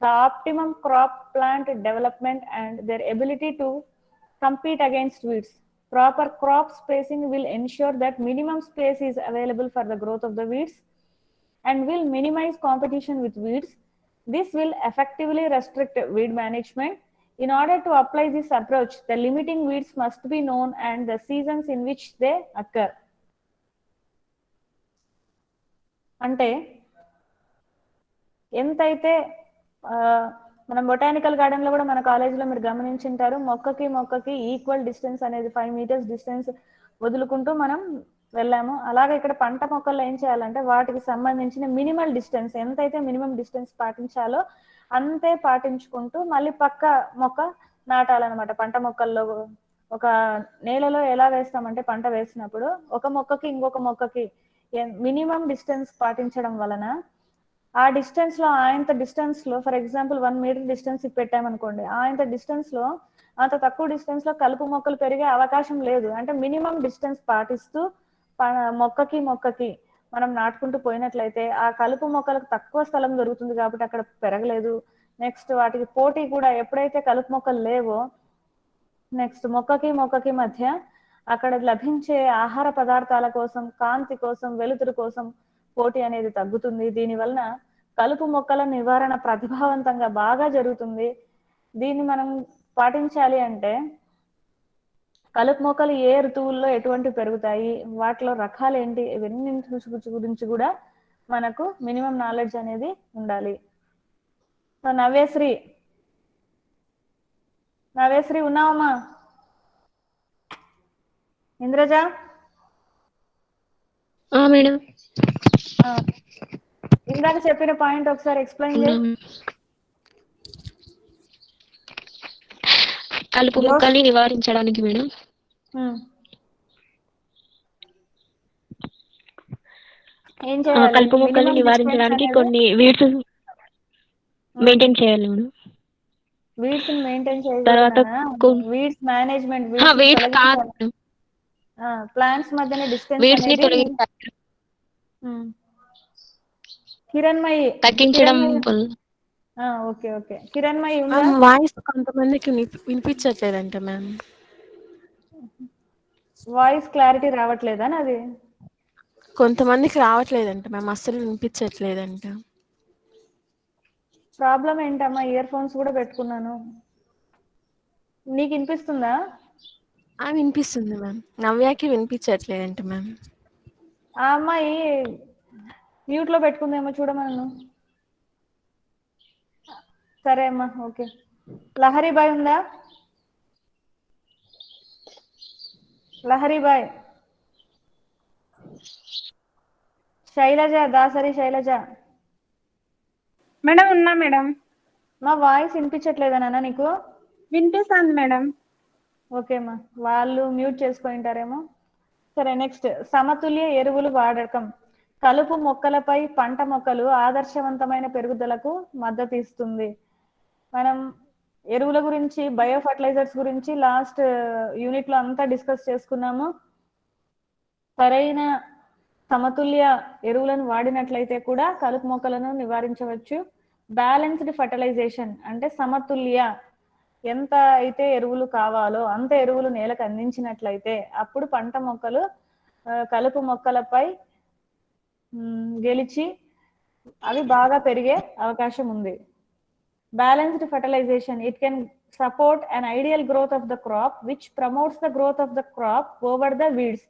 the optimum crop plant development and their ability to compete against weeds. Proper crop spacing will ensure that minimum space is available for the growth of the weeds and will minimize competition with weeds. This will effectively restrict weed management. In order to apply this approach, the limiting weeds must be known and the seasons in which they occur. అంటే ఎంతైతే మనం botanical garden లో కూడా మన కాలేజీలో మీరు గమనించుంటారు, మొక్కకి equal distance అనేది 5 meters డిస్టెన్స్ వదులుకుంటూ మనం వెళ్ళాము. అలాగే ఇక్కడ పంట మొక్కల్లో ఏం చేయాలంటే వాటికి సంబంధించిన మినిమల్ డిస్టెన్స్, ఎంతైతే మినిమం డిస్టెన్స్ పాటించాలో అంతే పాటించుకుంటూ మళ్ళీ పక్క మొక్క నాటాలన్నమాట. పంట మొక్కల్లో ఒక నేలలో ఎలా వేస్తామంటే పంట వేసినప్పుడు ఒక మొక్కకి ఇంకొక మొక్కకి మినిమం డిస్టెన్స్ పాటించడం వలన ఆ డిస్టెన్స్ లో ఆయంత డిస్టెన్స్ లో, ఫర్ ఎగ్జాంపుల్ 1 meter డిస్టెన్స్ పెట్టామనుకోండి, ఆయంత డిస్టెన్స్ లో అంత తక్కువ డిస్టెన్స్ లో కలుపు మొక్కలు పెరిగే అవకాశం లేదు. అంటే మినిమం డిస్టెన్స్ పాటిస్తూ మొక్కకి మనం నాటుకుంటూ పోయినట్లయితే ఆ కలుపు మొక్కలకు తక్కువ స్థలం దొరుకుతుంది కాబట్టి అక్కడ పెరగలేదు. నెక్స్ట్ వాటికి పోటీ కూడా ఎప్పుడైతే కలుపు మొక్కలు లేవో నెక్స్ట్ మొక్కకి మధ్య అక్కడ లభించే ఆహార పదార్థాల కోసం, కాంతి కోసం, వెలుతురు కోసం పోటీ అనేది తగ్గుతుంది. దీనివలన కలుపు మొక్కల నివారణ ప్రతిభావంతంగా బాగా జరుగుతుంది. దీన్ని మనం పాటించాలి అంటే కలుపు మొక్కలు ఏ ఋతువుల్లో ఎటువంటి పెరుగుతాయి, వాటిలో రకాలు ఏంటి, ఇవన్నీ గురించి కూడా మనకు మినిమం నాలెడ్జ్ అనేది ఉండాలి. సో నవ్యశ్రీ ఉన్నావమ్మా? ఇంద్రజ మేడం ఇందాక చెప్పిన పాయింట్ ఒకసారి ఎక్స్ప్లెయిన్ చేయి. కలుపు మొక్కల్ని నివారించడానికి మేడం ఏం చేయాలి? కలుపు మొక్కల్ని నివారించడానికి కొన్ని వీడ్స్ మెయింటైన్ చేయాలి మేడం. వీడ్స్ మెయింటైన్ తర్వాత వీడ్స్ మేనేజ్మెంట్, వీడ్స్ కాదు, ప్లాంట్స్ మధ్యన డిస్టెన్స్ వీడ్స్ ని అనేది తొలగించాలి, కిరణ్మయి తగ్గించడం. Okay okay. కిరణ్మయి వాయిస్ కొంతమందికి వినిపించట్లేదంట మ్యామ్. వాయిస్ క్లారిటీ రావట్లేదా? నాది కొంతమందికి రావట్లేదంట మ్యామ్, అస్సలు వినిపించట్లేదంట. ప్రాబ్లం ఏంటమ్మా? ఇయర్ ఫోన్స్ కూడా పెట్టుకున్నాను. నీకు వినిపిస్తుందా? వినిపిస్తుంది మ్యామ్. నవ్యాకి వినిపించట్లేదంట మ్యామ్. ఆ అమ్మాయి మ్యూట్ లో పెట్టుకుందేమో చూడమను. సరే అమ్మా, ఓకే. లహరిబాయ్ ఉందా? లహరిబాయ్, శైలజ, దాసరి శైలజ. మేడం ఉన్నా మేడం. మా వాయిస్ వినిపించట్లేదా నాన్న నీకు? వినిపిస్తుంది మేడం. ఓకే అమ్మా, వాళ్ళు మ్యూట్ చేసుకుంటారేమో. సరే, నెక్స్ట్ సమతుల్య ఎరువులు వాడకం. కలుపు మొక్కలపై పంట మొక్కలు ఆదర్శవంతమైన పెరుగుదలకు మద్దతు ఇస్తుంది. మనం ఎరువుల గురించి, బయో ఫర్టిలైజర్స్ గురించి లాస్ట్ యూనిట్ లో అంతా డిస్కస్ చేసుకున్నాము. సరైన సమతుల్య ఎరువులను వాడినట్లయితే కూడా కలుపు మొక్కలను నివారించవచ్చు. బ్యాలెన్స్డ్ ఫర్టిలైజేషన్ అంటే సమతుల్య, ఎంత అయితే ఎరువులు కావాలో అంత ఎరువులు నేలకు అందించినట్లయితే అప్పుడు పంట మొక్కలు కలుపు మొక్కలపై గెలిచి అవి బాగా పెరిగే అవకాశం ఉంది. Balanced fertilization, it can support an ideal growth of the crop which promotes the growth of the crop over the weeds.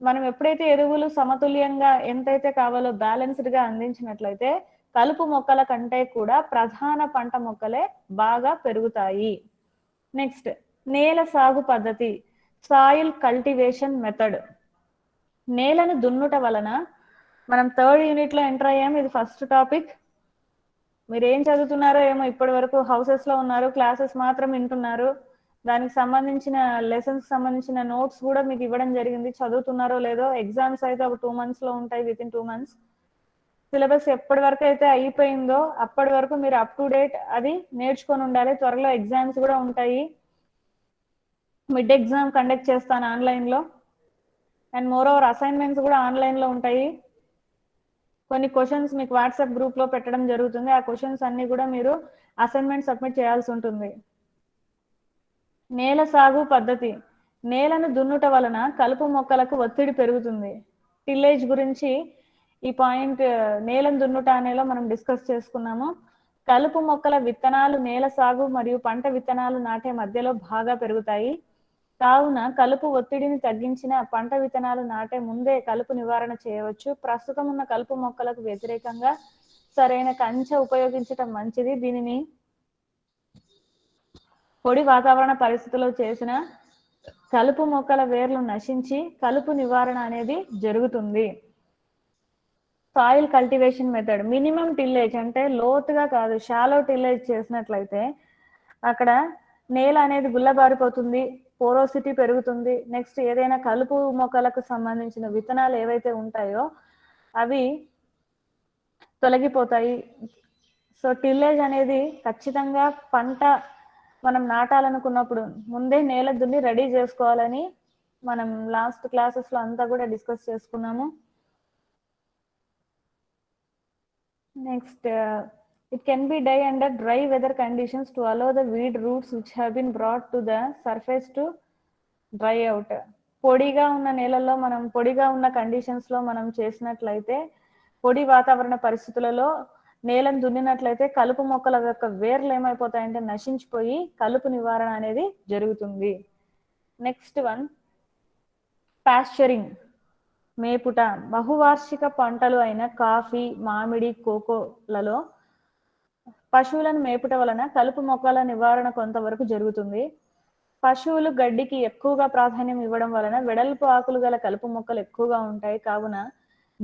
మనం ఎప్పుడైతే ఎరువులు సమతుల్యంగా ఎంతైతే కావాలో బ్యాలెన్స్డ్ గా అందించినట్లయితే కలుపు మొక్కల కంటే కూడా ప్రధాన పంట మొక్కలే బాగా పెరుగుతాయి. నెక్స్ట్ నేల సాగు పద్ధతి, సాయిల్ కల్టివేషన్ మెథడ్. నేలను దున్నుట వలన, మనం థర్డ్ యూనిట్ లో ఎంటర్ అయ్యాము. ఇది ఫస్ట్ టాపిక్. మీరు ఏం చదువుతున్నారో ఏమో, ఇప్పటి వరకు హౌసెస్ లో ఉన్నారు, క్లాసెస్ మాత్రం వింటున్నారు. దానికి సంబంధించిన లెసన్స్ సంబంధించిన నోట్స్ కూడా మీకు ఇవ్వడం జరిగింది. చదువుతున్నారో లేదో, ఎగ్జామ్స్ అయితే ఒక 2 months లో ఉంటాయి, విత్ ఇన్ 2 months. సిలబస్ ఎప్పటి వరకు అయితే అయిపోయిందో అప్పటి వరకు మీరు అప్ టు డేట్ అది నేర్చుకొని ఉండాలి. త్వరలో ఎగ్జామ్స్ కూడా ఉంటాయి. మిడ్ ఎగ్జామ్ కండక్ట్ చేస్తాను ఆన్లైన్ లో, అండ్ మోర్ ఓవర్ అసైన్మెంట్స్ కూడా ఆన్లైన్ లో ఉంటాయి. కొన్ని క్వశ్చన్స్ మీకు వాట్సాప్ గ్రూప్ లో పెట్టడం జరుగుతుంది. ఆ క్వశ్చన్స్ అన్ని కూడా మీరు అసైన్మెంట్ సబ్మిట్ చేయాల్సి ఉంటుంది. నేల సాగు పద్ధతి, నేలను దున్నుట వలన కలుపు మొక్కలకు ఒత్తిడి పెరుగుతుంది. టిల్లేజ్ గురించి ఈ పాయింట్ నేలను దున్నుట అనేలో మనం డిస్కస్ చేసుకున్నాము. కలుపు మొక్కల విత్తనాలు నేల సాగు మరియు పంట విత్తనాలు నాటే మధ్యలో బాగా పెరుగుతాయి. కావున కలుపు ఒత్తిడిని తగ్గించిన పంట విత్తనాలు నాటే ముందే కలుపు నివారణ చేయవచ్చు. ప్రస్తుతం ఉన్న కలుపు మొక్కలకు వ్యతిరేకంగా సరైన కంచె ఉపయోగించటం మంచిది. దీనిని పొడి వాతావరణ పరిస్థితుల్లో చేసిన కలుపు మొక్కల వేర్లు నశించి కలుపు నివారణ అనేది జరుగుతుంది. Soil cultivation method, minimum tillage అంటే లోతుగా కాదు, షాలో టిల్లేజ్ చేసినట్లయితే అక్కడ నేల అనేది గుల్లబారిపోతుంది, పోరోసిటీ పెరుగుతుంది. నెక్స్ట్ ఏదైనా కలుపు మొక్కలకు సంబంధించిన విత్తనాలు ఏవైతే ఉంటాయో అవి తొలగిపోతాయి. సో టిల్లేజ్ అనేది ఖచ్చితంగా పంట మనం నాటాలనుకున్నప్పుడు ముందే నేల దున్ని రెడీ చేసుకోవాలని మనం లాస్ట్ క్లాసెస్ లో అంతా కూడా డిస్కస్ చేసుకున్నాము. Next, it can be done under dry weather conditions to allow the weed roots which have been brought to the surface to dry out. పొడిగా ఉన్న నేలల్లో మనం పొడిగా ఉన్న కండిషన్స్ లో మనం చేసినట్లయితే, పొడి వాతావరణ పరిస్థితులలో నేలను దున్నినట్లయితే కలుపు మొక్కల యొక్క వేర్లు ఏమైపోతాయంటే నశించిపోయి కలుపు నివారణ అనేది జరుగుతుంది. Next one, పాస్చరింగ్, మేపుట. బహువార్షిక పంటలు అయిన కాఫీ, మామిడి, కోకోలలో పశువులను మేపుట వలన కలుపు మొక్కల నివారణ కొంతవరకు జరుగుతుంది. పశువులు గడ్డికి ఎక్కువగా ప్రాధాన్యం ఇవ్వడం వలన వెడల్పు ఆకులు గల కలుపు మొక్కలు ఎక్కువగా ఉంటాయి. కావున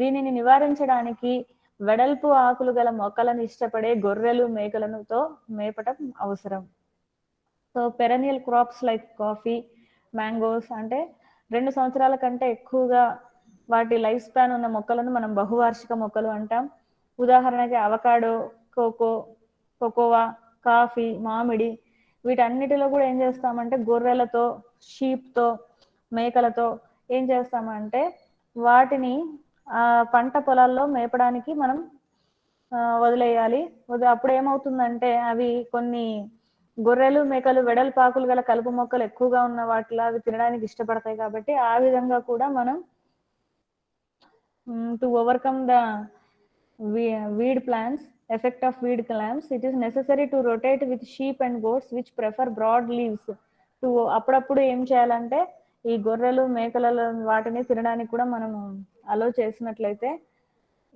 దీనిని నివారించడానికి వెడల్పు ఆకులు గల మొక్కలను ఇష్టపడే గొర్రెలు, మేకలతో మేపటం అవసరం. So perennial crops like coffee, mangoes అంటే 2 సంవత్సరాల కంటే ఎక్కువగా వాటి లైఫ్ స్పాన్ ఉన్న మొక్కలను మనం బహువార్షిక మొక్కలు అంటాం. ఉదాహరణకి అవకాడో, కోకోవా, కాఫీ, మామిడి, వీటన్నిటిలో కూడా ఏం చేస్తామంటే గొర్రెలతో, షీప్తో, మేకలతో ఏం చేస్తామంటే వాటిని పంట పొలాల్లో మేపడానికి మనం వదిలేయాలి. అప్పుడు ఏమవుతుందంటే అవి కొన్ని గొర్రెలు, మేకలు వెడల్పాకులు గల కలుపు మొక్కలు ఎక్కువగా ఉన్న వాటిలో అవి తినడానికి ఇష్టపడతాయి. కాబట్టి ఆ విధంగా కూడా మనం to overcome the weed plants, effect of weed plants, it is necessary to rotate with sheep and goats which prefer broad leaves. to అప్పుడప్పుడు ఏం చేయాలంటే ఈ గొర్రెలు, మేకల వాటిని తినడానికి కూడా మనం అలో చేసినట్లయితే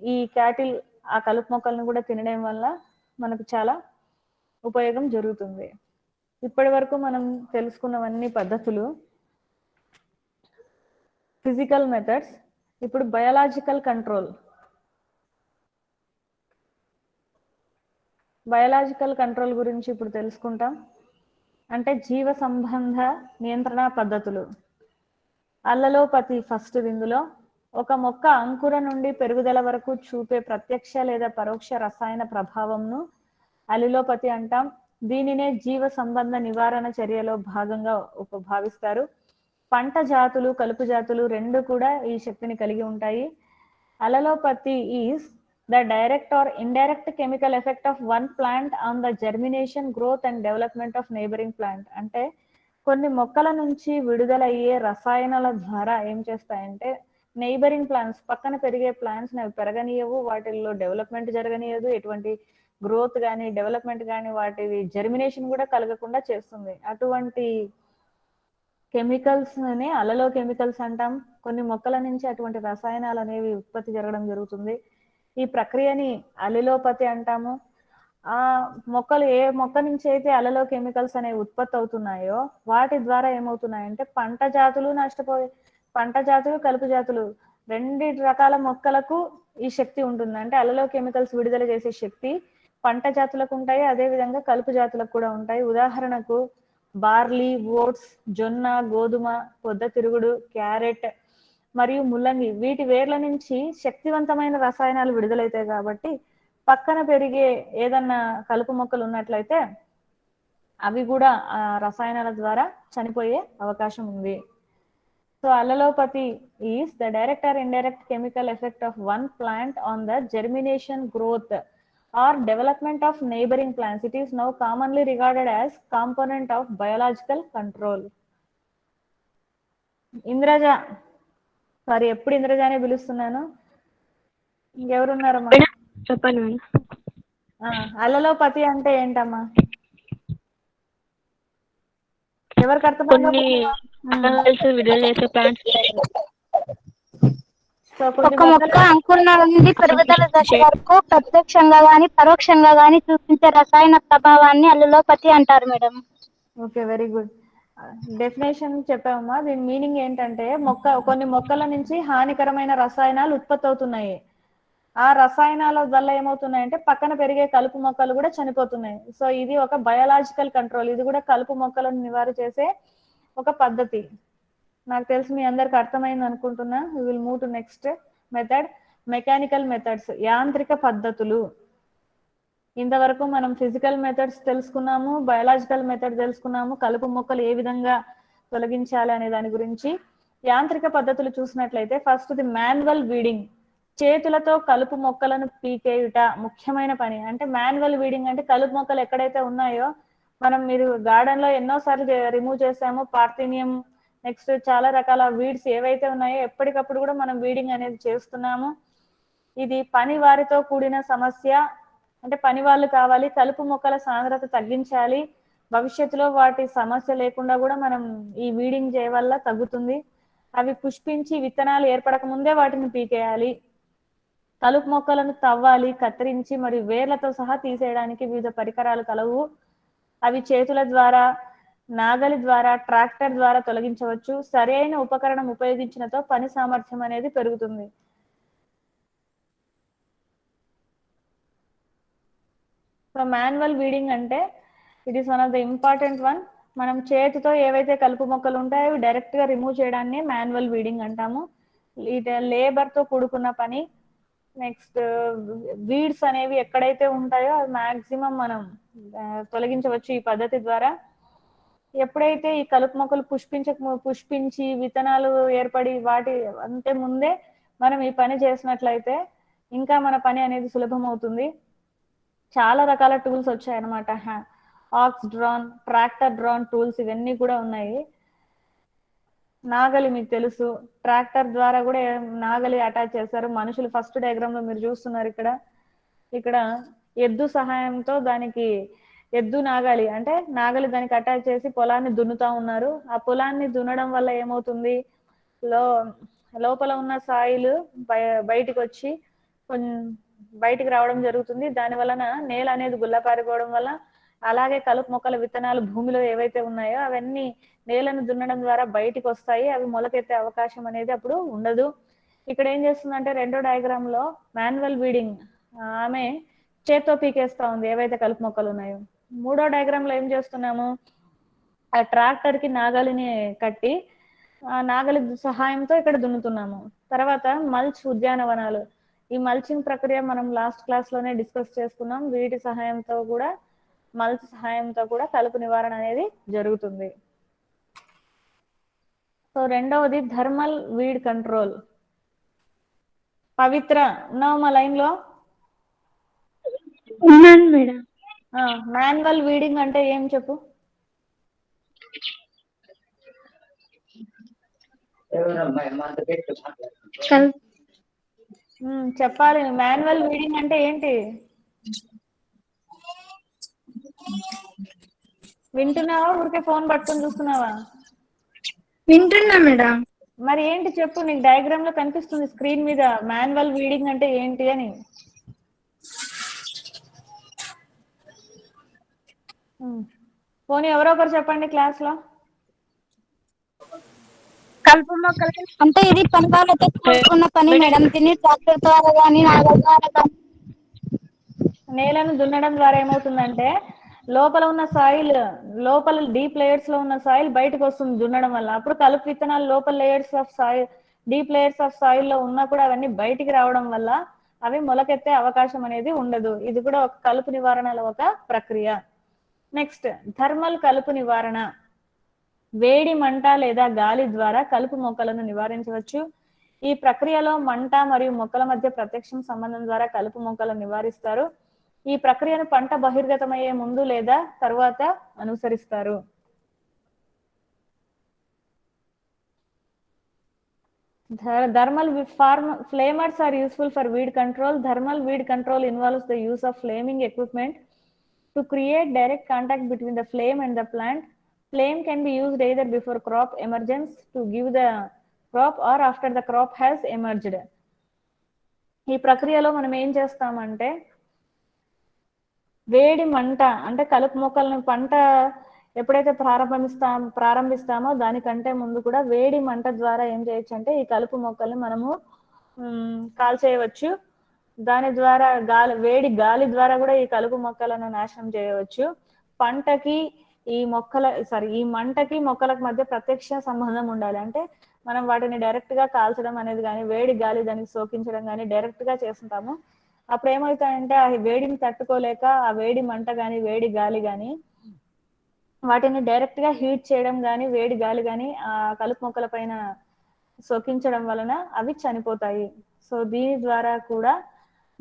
ఈ క్యాటిల్ ఆ కలుపు మొక్కలను కూడా తినడం వల్ల మనకు చాలా ఉపయోగం జరుగుతుంది. ఇప్పటి వరకు మనం తెలుసుకున్నవన్నీ పద్ధతులు, ఫిజికల్ మెథడ్స్. ఇప్పుడు బయాలజికల్ కంట్రోల్. బయాలజికల్ కంట్రోల్ గురించి ఇప్పుడు తెలుసుకుంటాం. అంటే జీవ సంబంధ నియంత్రణ పద్ధతులు. అల్లలోపతి ఫస్ట్. ఇందులో ఒక మొక్క అంకుర నుండి పెరుగుదల వరకు చూపే ప్రత్యక్ష లేదా పరోక్ష రసాయన ప్రభావంను అల్లిలోపతి అంటాం. దీనినే జీవ సంబంధ నివారణ చర్యలో భాగంగా భావిస్తారు. పంట జాతులు, కలుపు జాతులు రెండు కూడా ఈ శక్తిని కలిగి ఉంటాయి. అల్లలోపతి is the direct or indirect chemical effect of one plant on the germination, growth and development of neighboring plant. అంటే కొన్ని మొక్కల నుంచి విడుదలయ్యే రసాయనాల ద్వారా ఏం చేస్తాయంటే నైబరింగ్ ప్లాంట్స్, పక్కన పెరిగే ప్లాంట్స్ అవి పెరగనీయవు, వాటిల్లో డెవలప్మెంట్ జరగనీయదు, ఎటువంటి గ్రోత్ కానీ డెవలప్మెంట్ కానీ వాటి జర్మినేషన్ కూడా కలగకుండా చేస్తుంది. అటువంటి కెమికల్స్ ని అల్లలో కెమికల్స్ అంటాం. కొన్ని మొక్కల నుంచి అటువంటి రసాయనాలు అనేవి ఉత్పత్తి జరగడం జరుగుతుంది. ఈ ప్రక్రియని అల్లిలోపతి అంటాము. ఆ మొక్కలు ఏ మొక్క నుంచి అయితే అల్లలో కెమికల్స్ అనేవి ఉత్పత్తి అవుతున్నాయో వాటి ద్వారా ఏమవుతున్నాయంటే పంట జాతులు నష్టపోయి, పంట జాతులు, కలుపు జాతులు రెండు రకాల మొక్కలకు ఈ శక్తి ఉంటుంది. అంటే అల్లలో కెమికల్స్ విడుదల చేసే శక్తి పంట జాతులకు ఉంటాయి, అదే విధంగా కలుపు జాతులకు కూడా ఉంటాయి. ఉదాహరణకు బార్లీ, ఓట్స్, జొన్న, గోధుమ, పొద్దుతిరుగుడు, క్యారెట్ మరియు ముల్లంగి, వీటి వేర్ల నుంచి శక్తివంతమైన రసాయనాలు విడుదలవుతాయి. కాబట్టి పక్కన పెరిగే ఏదన్నా కలుపు మొక్కలు ఉన్నట్లయితే అవి కూడా ఆ రసాయనాల ద్వారా చనిపోయే అవకాశం ఉంది. So allelopathy is the direct or indirect chemical effect of one plant on the germination, growth or development of neighboring plants. It is now commonly regarded as component of biological control. Indraja, sorry ఎప్పుడు ఇంద్రజానే పిలుస్తున్నాను. ఇంకెవరున్నారమ్మా? చెప్పండి. అల్లలోపతి అంటే ఏంటమ్మా? ఎవరికి అర్థమైంది? విడుదల చేసే plants. ఒక మొక్క అంకురణ నుండి పెరుగుదల దశ వరకు ప్రత్యక్షంగా గాని పరోక్షంగా గాని చూపించే రసాయన ప్రభావాన్ని అల్లులోపతి అంటారు madam. Okay, very good. Definition చెప్పామమ్మా. దీని మీనింగ్ ఏంటంటే కొన్ని మొక్కల నుంచి హానికరమైన రసాయనాలు ఉత్పత్తి అవుతున్నాయి. ఆ రసాయనాల వల్ల ఏమవుతున్నాయంటే పక్కన పెరిగే కలుపు మొక్కలు కూడా చనిపోతున్నాయి. సో ఇది ఒక బయాలజికల్ కంట్రోల్. ఇది కూడా కలుపు మొక్కలను నివారణ చేసే ఒక పద్ధతి. నాకు తెలిసి మీ అందరికి అర్థమైంది అనుకుంటున్నా. We will move to next method, mechanical methods, యాంత్రిక పద్ధతులు. ఇంతవరకు మనం ఫిజికల్ మెథడ్స్ తెలుసుకున్నాము, బయాలజికల్ మెథడ్ తెలుసుకున్నాము, కలుపు మొక్కలు ఏ విధంగా తొలగించాలి అనే దాని గురించి. యాంత్రిక పద్ధతులు చూసినట్లయితే ఫస్ట్ ది మాన్యువల్ వీడింగ్, చేతులతో కలుపు మొక్కలను పీకేయుట ముఖ్యమైన పని. అంటే మాన్యువల్ వీడింగ్ అంటే కలుపు మొక్కలు ఎక్కడైతే ఉన్నాయో మీరు గార్డెన్ లో ఎన్నోసార్లు రిమూవ్ చేసాము. పార్థీనియం, నెక్స్ట్ చాలా రకాల వీడ్స్ ఏవైతే ఉన్నాయో ఎప్పటికప్పుడు కూడా మనం వీడింగ్ అనేది చేస్తున్నాము. ఇది పని వారితో కూడిన సమస్య. అంటే పని వాళ్ళు కావాలి, కలుపు మొక్కల సాంద్రత తగ్గించాలి. భవిష్యత్తులో వాటి సమస్య లేకుండా కూడా మనం ఈ వీడింగ్ చేయ వల్ల తగ్గుతుంది. అవి పుష్పించి విత్తనాలు ఏర్పడక ముందే వాటిని పీకేయాలి. కలుపు మొక్కలను తవ్వాలి, కత్తిరించి మరియు వేర్లతో సహా తీసేయడానికి వివిధ పరికరాలు కలవు. అవి చేతుల ద్వారా, నాగలి ద్వారా, ట్రాక్టర్ ద్వారా తొలగించవచ్చు. సరైన ఉపకరణం ఉపయోగించినతో పని సామర్థ్యం అనేది పెరుగుతుంది. సో మాన్యువల్ వీడింగ్ అంటే it is one of the important one. మనం చేతితో ఏవైతే కలుపు మొక్కలు ఉంటాయో అవి డైరెక్ట్ గా రిమూవ్ చేయడాన్ని మాన్యువల్ వీడింగ్ అంటాము. ఇది లేబర్ తో కూడుకున్న పని. నెక్స్ట్ వీడ్స్ అనేవి ఎక్కడైతే ఉంటాయో అది మాక్సిమం మనం తొలగించవచ్చు ఈ పద్ధతి ద్వారా. ఎప్పుడైతే ఈ కలుపు మొక్కలు పుష్పించి విత్తనాలు ఏర్పడి వాటి అంటే ముందే మనం ఈ పని చేసినట్లయితే ఇంకా మన పని అనేది సులభం అవుతుంది. చాలా రకాల టూల్స్ వచ్చాయన్నమాట. Aux drawn, tractor drawn tools ఇవన్నీ కూడా ఉన్నాయి. నాగలి మీకు తెలుసు, ట్రాక్టర్ ద్వారా కూడా నాగలి అటాచ్ చేశారు. మనుషులు ఫస్ట్ డయాగ్రామ్ లో మీరు చూస్తున్నారు ఇక్కడ ఎద్దు సహాయంతో దానికి ఎద్దు నాగలి అంటే నాగలి దానికి అటాచ్ చేసి పొలాన్ని దున్నుతా ఉన్నారు. ఆ పొలాన్ని దున్నడం వల్ల ఏమవుతుంది, లోపల ఉన్న సాయిల్ బయటికి వచ్చి బయటికి రావడం జరుగుతుంది. దాని వలన నేల అనేది గుల్లపారిపోవడం వల్ల, అలాగే కలుపు మొక్కల విత్తనాలు భూమిలో ఏవైతే ఉన్నాయో అవన్నీ నేలను దున్నడం ద్వారా బయటికి వస్తాయి. అవి మొలకెత్తే అవకాశం అనేది అప్పుడు ఉండదు. ఇక్కడ ఏం చేస్తుందంటే రెండో డయాగ్రామ్ లో మాన్యువల్ వీడింగ్ ఆమె చేత్తో పీకేస్తా ఉంది ఏవైతే కలుపు మొక్కలు ఉన్నాయో. మూడో డయాగ్రామ్ లో ఏం చేస్తున్నాము, ఆ ట్రాక్టర్ కి నాగలిని కట్టి ఆ నాగలి సహాయంతో ఇక్కడ దున్నుతున్నాము. తర్వాత మల్చ్ ఉద్యానవనాలు. ఈ మల్చింగ్ ప్రక్రియ మనం లాస్ట్ క్లాస్ లోనే డిస్కస్ చేసుకున్నాం. వీటి సహాయంతో కూడా మల్చ్ సహాయంతో కూడా కలుపు నివారణ అనేది జరుగుతుంది. సో రెండవది థర్మల్ వీడ్ కంట్రోల్. పవిత్ర ఉన్నావు మా లైన్ లో? ఉన్నాను మేడం. మాన్యువల్ వీడింగ్ అంటే ఏం చెప్పు? చెప్పాలి. మాన్యువల్ వీడింగ్ అంటే ఏంటి? వింటున్నావా, ఊరికే ఫోన్ పట్టుకొని చూస్తున్నావా? వింటున్నా మేడం. మరి ఏంటి చెప్పు, నీకు డయాగ్రామ్ లో కనిపిస్తుంది స్క్రీన్ మీద మాన్యువల్ వీడింగ్ అంటే ఏంటి అని. పోనీ ఎవరో ఒకరు చెప్పండి క్లాస్ లో. కలుపు మొక్కలు అంటే ఇది పని వాళ్ళతో కూడుకున్న పని మేడం. దీన్ని ట్రాక్టర్ ద్వారా కానీ నాగలి ద్వారా కానీ నేలను దున్నడం ద్వారా ఏమవుతుందంటే లోపల ఉన్న సాయిల్, లోపల డీప్ లేయర్స్ లో ఉన్న సాయిల్ బయటకు వస్తుంది దున్నడం వల్ల. అప్పుడు కలుపు విత్తనాలు లోపల layers of soil, deep layers of soil లో ఉన్నా కూడా అవన్నీ బయటికి రావడం వల్ల అవి మొలకెత్తే అవకాశం అనేది ఉండదు. ఇది కూడా ఒక కలుపు నివారణలో ఒక ప్రక్రియ. నెక్స్ట్ థర్మల్ కలుపు నివారణ. వేడి, మంట లేదా గాలి ద్వారా కలుపు మొక్కలను నివారించవచ్చు. ఈ ప్రక్రియలో మంట మరియు మొక్కల మధ్య ప్రత్యక్ష సంబంధం ద్వారా కలుపు మొక్కలను నివారిస్తారు. ఈ ప్రక్రియను పంట బహిర్గతమయ్యే ముందు లేదా తరువాత అనుసరిస్తారు. Thermal flamers are useful for weed control. Thermal weed control involves the use of flaming equipment to create direct contact between the flame and the plant. Flame can be used either before crop emergence to give the crop or after the crop has emerged. ఈ ప్రక్రియలో మనం ఏం చేస్తామంటే వేడి మంట అంటే కలుపు మొక్కలను పంట ఎప్పుడైతే ప్రారంభిస్తామో దానికంటే ముందు కూడా వేడి మంట ద్వారా ఏం చేయొచ్చు అంటే ఈ కలుపు మొక్కల్ని మనము కాల్చేయవచ్చు. దాని ద్వారా వేడి గాలి ద్వారా కూడా ఈ కలుపు మొక్కలను నాశనం చేయవచ్చు. పంటకి ఈ మంటకి మొక్కలకు మధ్య ప్రత్యక్ష సంబంధం ఉండాలి. అంటే మనం వాటిని డైరెక్ట్ గా కాల్చడం అనేది కానీ వేడి గాలి దానికి సోకించడం కానీ డైరెక్ట్ గా చేస్తుంటాము. అప్పుడు ఏమవుతాయంటే ఆ వేడిని తట్టుకోలేక ఆ వేడి మంట కానీ వేడి గాలి కానీ వాటిని డైరెక్ట్ గా హీట్ చేయడం కానీ వేడి గాలి కానీ ఆ కలుపు మొక్కల పైన సోకించడం వలన అవి చనిపోతాయి. సో దీని ద్వారా కూడా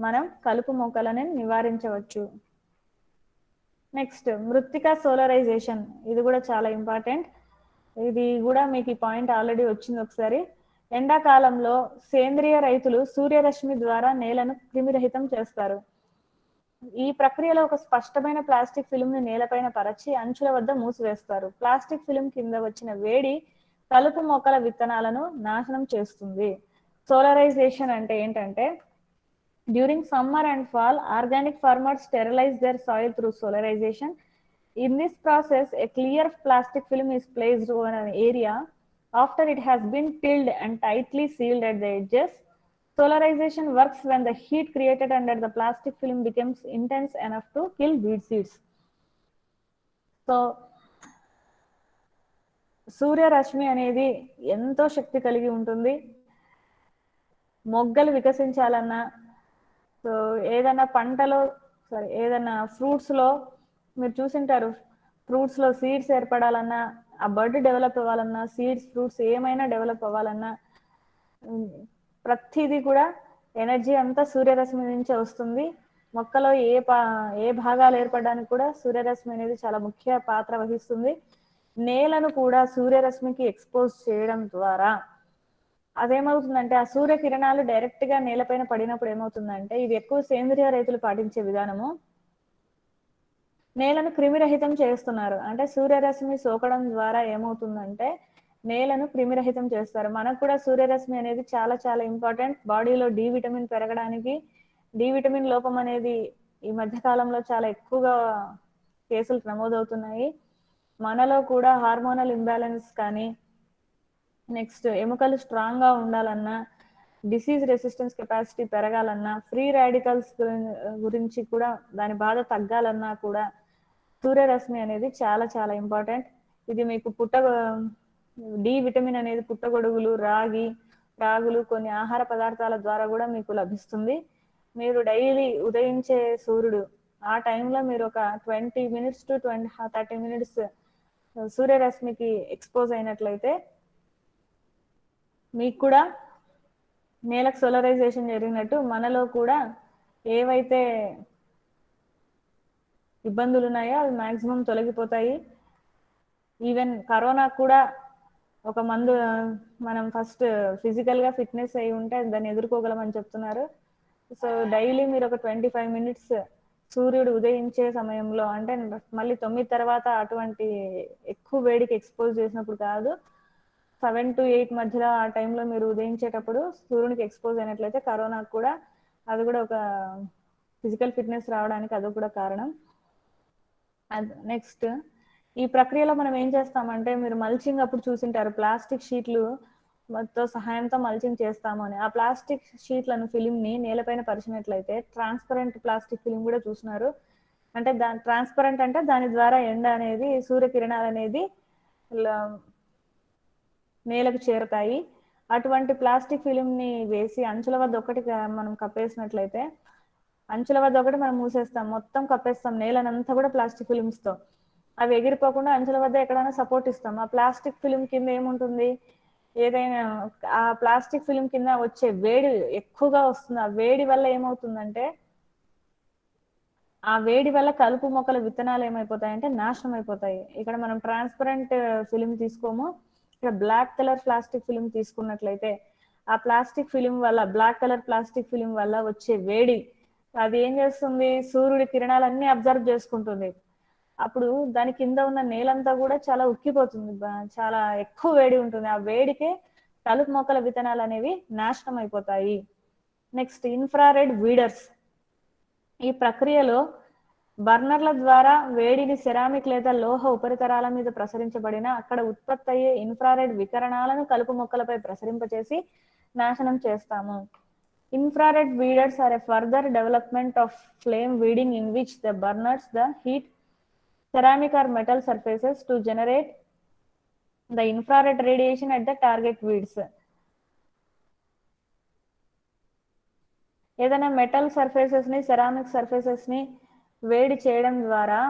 మనం కలుపు మొక్కలని నివారించవచ్చు. నెక్స్ట్ మృత్తికా సోలరైజేషన్, ఇది కూడా చాలా ఇంపార్టెంట్. ఇది కూడా మీకు ఈ పాయింట్ ఆల్రెడీ వచ్చింది ఒకసారి. ఎండాకాలంలో సేంద్రియ రైతులు సూర్యరశ్మి ద్వారా నేలను క్రిమిరహితం చేస్తారు. ఈ ప్రక్రియలో ఒక స్పష్టమైన ప్లాస్టిక్ ఫిల్మ్ ని నేలపైన పరచి అంచుల వద్ద మూసివేస్తారు. ప్లాస్టిక్ ఫిల్మ్ కింద వచ్చిన వేడి కలుపు మొక్కల విత్తనాలను నాశనం చేస్తుంది. సోలరైజేషన్ అంటే ఏంటంటే, during summer and fall organic farmers sterilize their soil through solarization. In this process, a clear plastic film is placed over an area after it has been tilled and tightly sealed at the edges. Solarization works when the heat created under the plastic film becomes intense enough to kill weed seeds. So, సూర్యరశ్మి అనేది ఎంతో శక్తి కలిగి ఉంటుంది. మొగ్గలు వికసించాలన్నా, so ఏదైనా పంటలో ఏదైనా ఫ్రూట్స్లో మీరు చూసింటారు, ఫ్రూట్స్లో సీడ్స్ ఏర్పడాలన్నా, ఆ బర్డ్ డెవలప్ అవ్వాలన్నా, సీడ్స్ ఫ్రూట్స్ ఏమైనా డెవలప్ అవ్వాలన్నా ప్రతిదీ కూడా ఎనర్జీ అంతా సూర్యరశ్మి నుంచే వస్తుంది. మొక్కలో ఏ భాగాలు ఏర్పడడానికి కూడా సూర్యరశ్మి అనేది చాలా ముఖ్య పాత్ర వహిస్తుంది. నేలను కూడా సూర్యరశ్మికి ఎక్స్పోజ్ చేయడం ద్వారా అదేమవుతుందంటే, ఆ సూర్యకిరణాలు డైరెక్ట్ గా నేలపైన పడినప్పుడు ఏమవుతుందంటే, ఇది ఎక్కువ సేంద్రియ రైతులు పాటించే విధానము, నేలను క్రిమిరహితం చేస్తున్నారు. అంటే సూర్యరశ్మి సోకడం ద్వారా ఏమవుతుందంటే నేలను క్రిమిరహితం చేస్తారు. మనకు కూడా సూర్యరశ్మి అనేది చాలా చాలా ఇంపార్టెంట్. బాడీలో డి విటమిన్ పెరగడానికి, డి విటమిన్ లోపం అనేది ఈ మధ్య కాలంలో చాలా ఎక్కువగా కేసులు నమోదవుతున్నాయి. మనలో కూడా హార్మోనల్ ఇంబ్యాలెన్స్ కానీ, నెక్స్ట్ ఎముకలు స్ట్రాంగ్ గా ఉండాలన్నా, డిసీజ్ రెసిస్టెన్స్ కెపాసిటీ పెరగాలన్నా, ఫ్రీ రాడికల్స్ గురించి కూడా దాని బాధ తగ్గాలన్నా కూడా సూర్యరశ్మి అనేది చాలా చాలా ఇంపార్టెంట్. ఇది మీకు డి విటమిన్ అనేది పుట్టగొడుగులు, రాగులు కొన్ని ఆహార పదార్థాల ద్వారా కూడా మీకు లభిస్తుంది. మీరు డైలీ ఉదయించే సూర్యుడు ఆ టైంలో మీరు ఒక 20 minutes to 30 minutes సూర్యరశ్మికి ఎక్స్పోజ్ అయినట్లయితే మీకు కూడా నేలకు సోలరైజేషన్ జరిగినట్టు మనలో కూడా ఏవైతే ఇబ్బందులు ఉన్నాయో అవి మాక్సిమం తొలగిపోతాయి. ఈవెన్ కరోనా కూడా ఒక మందు, మనం ఫస్ట్ ఫిజికల్ గా ఫిట్నెస్ అయి ఉంటే దాన్ని ఎదుర్కోగలమని చెప్తున్నారు. సో డైలీ మీరు ఒక 25 minutes సూర్యుడు ఉదయించే సమయంలో, అంటే మళ్ళీ 9 తర్వాత అటువంటి ఎక్కువ వేడికి ఎక్స్పోజ్ చేసినప్పుడు కాదు, 7 to 8 మధ్యలో ఆ టైంలో మీరు ఉదయించేటప్పుడు సూర్యునికి ఎక్స్పోజ్ అయినట్లయితే కరోనాకు కూడా అది కూడా ఒక ఫిజికల్ ఫిట్నెస్ రావడానికి అది కూడా కారణం. నెక్స్ట్ ఈ ప్రక్రియలో మనం ఏం చేస్తామంటే, మీరు మల్చింగ్ అప్పుడు చూసింటారు, ప్లాస్టిక్ షీట్లు తో సహాయంతో మల్చింగ్ చేస్తాము అని. ఆ ప్లాస్టిక్ షీట్లను ఫిలింని నేలపైన పరిచినట్లయితే ట్రాన్స్పరెంట్ ప్లాస్టిక్ ఫిలిం కూడా చూసినారు. అంటే ట్రాన్స్పరెంట్ అంటే దాని ద్వారా ఎండ అనేది, సూర్యకిరణాలు అనేది నేలకు చేరుతాయి. అటువంటి ప్లాస్టిక్ ఫిలిం ని వేసి అంచుల వద్ద ఒకటి మనం కప్పేసినట్లయితే, అంచుల వద్ద ఒకటి మనం మూసేస్తాం, మొత్తం కప్పేస్తాం నేలనంతా కూడా ప్లాస్టిక్ ఫిలిమ్స్ తో. అవి ఎగిరిపోకుండా అంచుల వద్ద ఎక్కడైనా సపోర్ట్ ఇస్తాం. ఆ ప్లాస్టిక్ ఫిలిం కింద ఏముంటుంది, ఏదైనా ఆ ప్లాస్టిక్ ఫిలిం కింద వచ్చే వేడి ఎక్కువగా వస్తుంది. ఆ వేడి వల్ల ఏమవుతుందంటే, ఆ వేడి వల్ల కలుపు మొక్కల విత్తనాలు ఏమైపోతాయంటే నాశనం అయిపోతాయి. ఇక్కడ మనం ట్రాన్స్పరెంట్ ఫిలిం తీసుకోము, ఇక్కడ బ్లాక్ కలర్ ప్లాస్టిక్ ఫిలిం తీసుకున్నట్లయితే ఆ ప్లాస్టిక్ ఫిలిం వల్ల, బ్లాక్ కలర్ ప్లాస్టిక్ ఫిలిం వల్ల వచ్చే వేడి అది ఏం చేస్తుంది, సూర్యుడి కిరణాలన్నీ అబ్జర్వ్ చేసుకుంటుంది. అప్పుడు దాని కింద ఉన్న నేలంతా కూడా చాలా ఉక్కిపోతుంది, చాలా ఎక్కువ వేడి ఉంటుంది. ఆ వేడికే కలుపు మొక్కల విత్తనాలు అనేవి నాశనం అయిపోతాయి. Next infrared weeders. ఈ ప్రక్రియలో బర్నర్ల ద్వారా వేడిని సెరామిక్ లేదా లోహ ఉపరితలాల మీద ప్రసరించబడిన అక్కడ ఉత్పత్తి అయ్యే ఇన్ఫ్రారెడ్ వికిరణాలను కలుపు మొక్కలపై ప్రసరింపచేసి నాశనం చేస్తాము. Infrared weeders are a further development of flame weeding in which the burners the heat ceramic or metal surfaces to generate the infrared radiation at the target weeds. ఏదైనా మెటల్ సర్ఫేసెస్ ని, ceramic surfaces ని వేడి చేయడం ద్వారా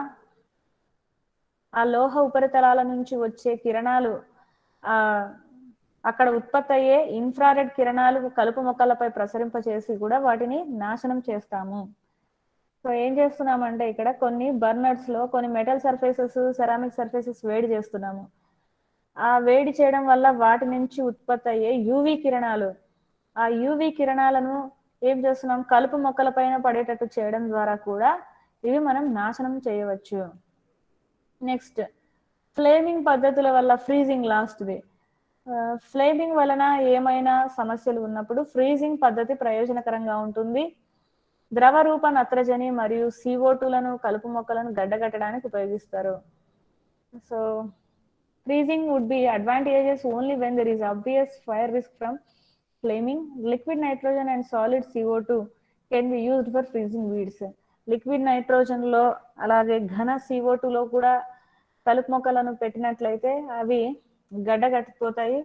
ఆ లోహ ఉపరితలాల నుంచి వచ్చే కిరణాలు ఆ అక్కడ ఉత్పత్తి అయ్యే ఇన్ఫ్రారెడ్ కిరణాలు కలుపు మొక్కలపై ప్రసరింపచేసి కూడా వాటిని నాశనం చేస్తాము. సో ఏం చేస్తున్నామంటే ఇక్కడ కొన్ని బర్నర్స్ లో కొన్ని మెటల్ సర్ఫేసెస్, సెరామిక్ సర్ఫేసెస్ వేడి చేస్తున్నాము. ఆ వేడి చేయడం వల్ల వాటి నుంచి ఉత్పత్తి అయ్యే యూవి కిరణాలు, ఆ యూవి కిరణాలను ఏం చేస్తున్నాం, కలుపు మొక్కల పైన పడేటట్టు చేయడం ద్వారా కూడా ఇవి మనం నాశనం చేయవచ్చు. నెక్స్ట్, ఫ్లేమింగ్ పద్ధతుల వల్ల ఫ్రీజింగ్ లాస్ట్ది. ఫ్లేమింగ్ వలన ఏమైనా సమస్యలు ఉన్నప్పుడు ఫ్రీజింగ్ పద్ధతి ప్రయోజనకరంగా ఉంటుంది. ద్రవ రూప నత్రజని మరియు CO2లను కలుపు మొక్కలను గడ్డగట్టడానికి ఉపయోగిస్తారు. So freezing would be advantageous only when there is obvious fire risk from flaming. Liquid nitrogen and solid CO2 can be used for freezing weeds. Liquid nitrogen లో అలాగే ఘన CO2 లో కూడా కలుపు మొక్కలను పెట్టినట్లయితే అవి గడ్డగట్టిపోతాయి.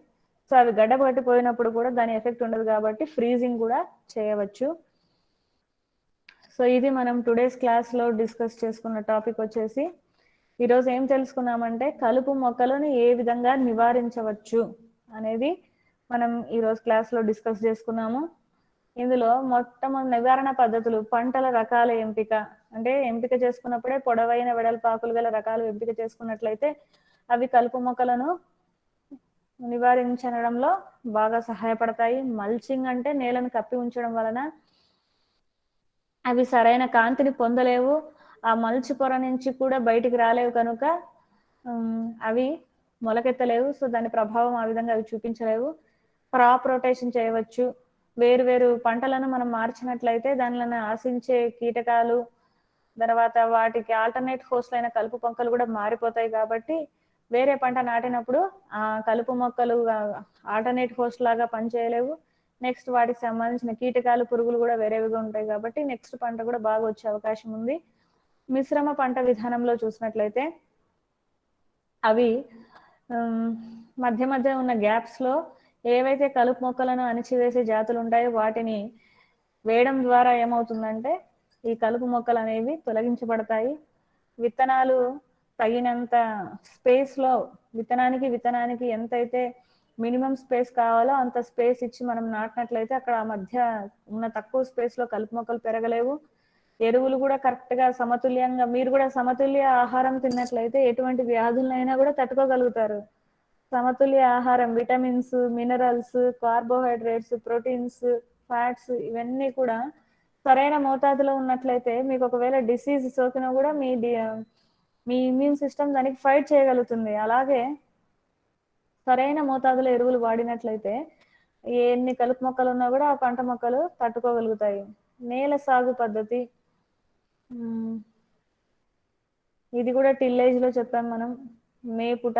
సో అవి గడ్డగట్టిపోయినప్పుడు కూడా దాని ఎఫెక్ట్ ఉండదు కాబట్టి ఫ్రీజింగ్ కూడా చేయవచ్చు. సో ఇది మనం టుడేస్ క్లాస్లో డిస్కస్ చేసుకున్న టాపిక్ వచ్చేసి, ఈరోజు ఏం తెలుసుకున్నామంటే కలుపు మొక్కలను ఏ విధంగా నివారించవచ్చు అనేది మనం ఈరోజు క్లాస్లో డిస్కస్ చేసుకున్నాము. ఇందులో మొట్టమొదటి నివారణ పద్ధతులు, పంటల రకాల ఎంపిక, అంటే ఎంపిక చేసుకున్నప్పుడే పొడవైన వెడల్పాకులు గల రకాలు ఎంపిక చేసుకున్నట్లయితే అవి కలుపు మొక్కలను నివారించడంలో బాగా సహాయపడతాయి. మల్చింగ్ అంటే నేలను కప్పి ఉంచడం వలన అవి సరైన కాంతిని పొందలేవు, ఆ మల్చి పొర నుంచి కూడా బయటికి రాలేవు, కనుక అవి మొలకెత్తలేవు. సో దాని ప్రభావం ఆ విధంగా అవి చూపించలేవు. క్రాప్ రొటేషన్ చేయవచ్చు. వేరు వేరు పంటలను మనం మార్చినట్లయితే దానిలను ఆశించే కీటకాలు, తర్వాత వాటికి ఆల్టర్నేట్ హోస్ట్ అయిన కలుపు మొక్కలు కూడా మారిపోతాయి. కాబట్టి వేరే పంట నాటినప్పుడు ఆ కలుపు మొక్కలు ఆల్టర్నేట్ హోస్ట్ లాగా పనిచేయలేవు. నెక్స్ట్ వాటికి సంబంధించిన కీటకాలు, పురుగులు కూడా వేరేవిగా ఉంటాయి కాబట్టి నెక్స్ట్ పంట కూడా బాగా వచ్చే అవకాశం ఉంది. మిశ్రమ పంట విధానంలో చూసినట్లయితే అవి మధ్య మధ్య ఉన్న గ్యాప్స్ లో ఏవైతే కలుపు మొక్కలను అణిచివేసే జాతులు ఉంటాయో వాటిని వేయడం ద్వారా ఏమవుతుందంటే ఈ కలుపు మొక్కలు అనేవి తొలగించబడతాయి. విత్తనాలు తగినంత స్పేస్ లో, విత్తనానికి ఎంతైతే మినిమం స్పేస్ కావాలో అంత స్పేస్ ఇచ్చి మనం నాటినట్లయితే అక్కడ మధ్య ఉన్న తక్కువ స్పేస్ లో కలుపు మొక్కలు పెరగలేవు. ఎరువులు కూడా కరెక్ట్ గా సమతుల్యంగా, మీరు కూడా సమతుల్య ఆహారం తిన్నట్లయితే ఎటువంటి వ్యాధులైనా కూడా తట్టుకోగలుగుతారు. సమతుల్య ఆహారం, vitamins, minerals, carbohydrates, proteins, fats ఇవన్నీ కూడా సరైన మోతాదులో ఉన్నట్లయితే మీకు ఒకవేళ డిసీజ్ సోకినా కూడా మీ ఇమ్యూన్ సిస్టమ్ దానికి ఫైట్ చేయగలుగుతుంది. అలాగే సరైన మోతాదులో ఎరువులు వాడినట్లయితే ఎన్ని కలుపు మొక్కలు ఉన్నా కూడా ఆ పంట మొక్కలు తట్టుకోగలుగుతాయి. నేల సాగు పద్ధతి, ఇది కూడా టిల్లేజ్ లో చెప్పాం మనం. మేపుట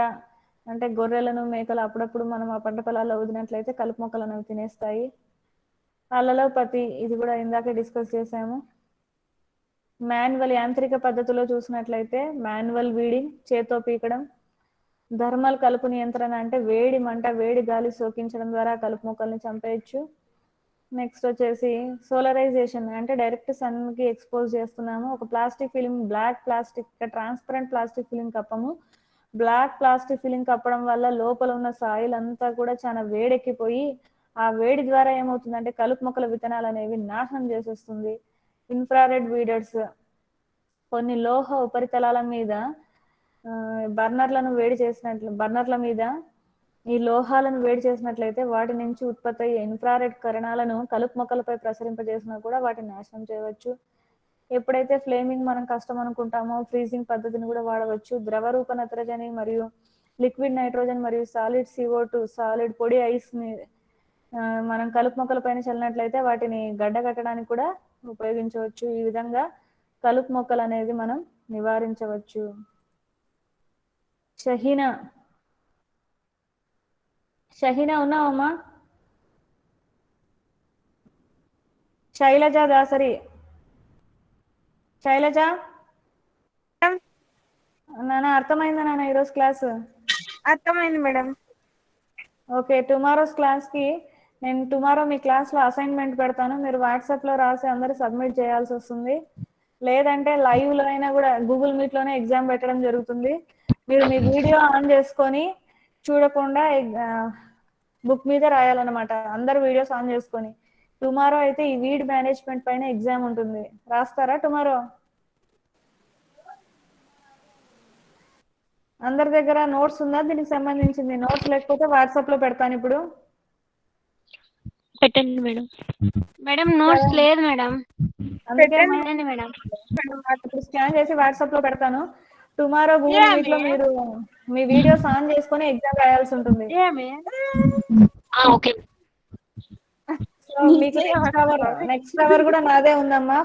అంటే గొర్రెలను, మేకలు అప్పుడప్పుడు మనం ఆ పంట పొలాల్లో వదిలినట్లయితే కలుపు మొక్కలు అనేవి తినేస్తాయి. అలలోపతి, ఇది కూడా ఇందాకే డిస్కస్ చేసాము. మాన్యువల్, యాంత్రిక పద్ధతిలో చూసినట్లయితే మాన్యువల్ వీడింగ్, చేతో పీకడం. థర్మల్ కలుపు నియంత్రణ అంటే వేడి మంట, వేడి గాలి సోకించడం ద్వారా కలుపు మొక్కల్ని చంపేయచ్చు. నెక్స్ట్ వచ్చేసి సోలరైజేషన్ అంటే డైరెక్ట్ సన్ కి ఎక్స్పోజ్ చేస్తున్నాము. ఒక plastic film, black plastic, transparent plastic film కప్పము. బ్లాక్ ప్లాస్టిక్ ఫిలిం కప్పడం వల్ల లోపల ఉన్న సాయిల్ అంతా కూడా చాలా వేడెక్కిపోయి ఆ వేడి ద్వారా ఏమవుతుందంటే కలుపు మొక్కల విత్తనాలు అనేవి నాశనం చేసేస్తుంది. ఇన్ఫ్రారెడ్ వీడర్స్, కొన్ని లోహ ఉపరితలాల మీద బర్నర్ల మీద ఈ లోహాలను వేడి చేసినట్లయితే వాటి నుంచి ఉత్పత్తి అయ్యే ఇన్ఫ్రారెడ్ కిరణాలను కలుపు మొక్కలపై ప్రసరింపజేసినా కూడా వాటిని నాశనం చేయవచ్చు. ఎప్పుడైతే ఫ్లేమింగ్ మనం కష్టం అనుకుంటామో ఫ్రీజింగ్ పద్ధతిని కూడా వాడవచ్చు. ద్రవ రూప నత్రజని మరియు లిక్విడ్ నైట్రోజన్ మరియు సాలిడ్ CO2, సాలిడ్ పొడి ఐస్ మనం కలుపు మొక్కల పైన చల్లినట్లయితే వాటిని గడ్డగట్టడానికి కూడా ఉపయోగించవచ్చు. ఈ విధంగా కలుపు మొక్కలు అనేది మనం నివారించవచ్చు. షహీనా ఉన్నావమ్మా? శైలజ దాసరి, శైలజ నాన్న అర్థమైందా నాన్న ఈరోజు క్లాస్? అర్థమైంది మేడం. ఓకే, టుమారోస్ క్లాస్ కి నేను టుమారో మీ క్లాస్ లో అసైన్మెంట్ పెడతాను. మీరు వాట్సాప్ లో రాసి అందరూ సబ్మిట్ చేయాల్సి వస్తుంది. లేదంటే లైవ్ లో అయినా కూడా గూగుల్ మీట్ లోనే ఎగ్జామ్ పెట్టడం జరుగుతుంది. మీరు మీ వీడియో ఆన్ చేసుకొని చూడకుండా బుక్ మీద రాయాలన్నమాట, అందరు వీడియోస్ ఆన్ చేసుకొని. టుమారో అయితే ఈ వీడ్ మేనేజ్మెంట్ పైన ఎగ్జామ్ ఉంటుంది, రాస్తారా టుమారో? అందరి దగ్గర నోట్స్ ఉందా దీనికి సంబంధించింది? నోట్స్ లేకపోతే వాట్సాప్ లో పెడతాను ఇప్పుడు. పెట్టండి మేడం. మేడం నోట్స్ లేదు మేడం. అందుకే పెట్టండి మేడం. ఇప్పుడు స్కాన్ చేసి వాట్సాప్ లో పెడతాను. టుమారో గూగుల్ మీట్ లో మీరు మీ వీడియోస్ ఆన్ చేసుకొని ఎగ్జామ్ రాయాల్సి ఉంటుంది. ఓకే. సో మీకు నెక్స్ట్ అవర్ కూడా నాదే ఉందమ్మా.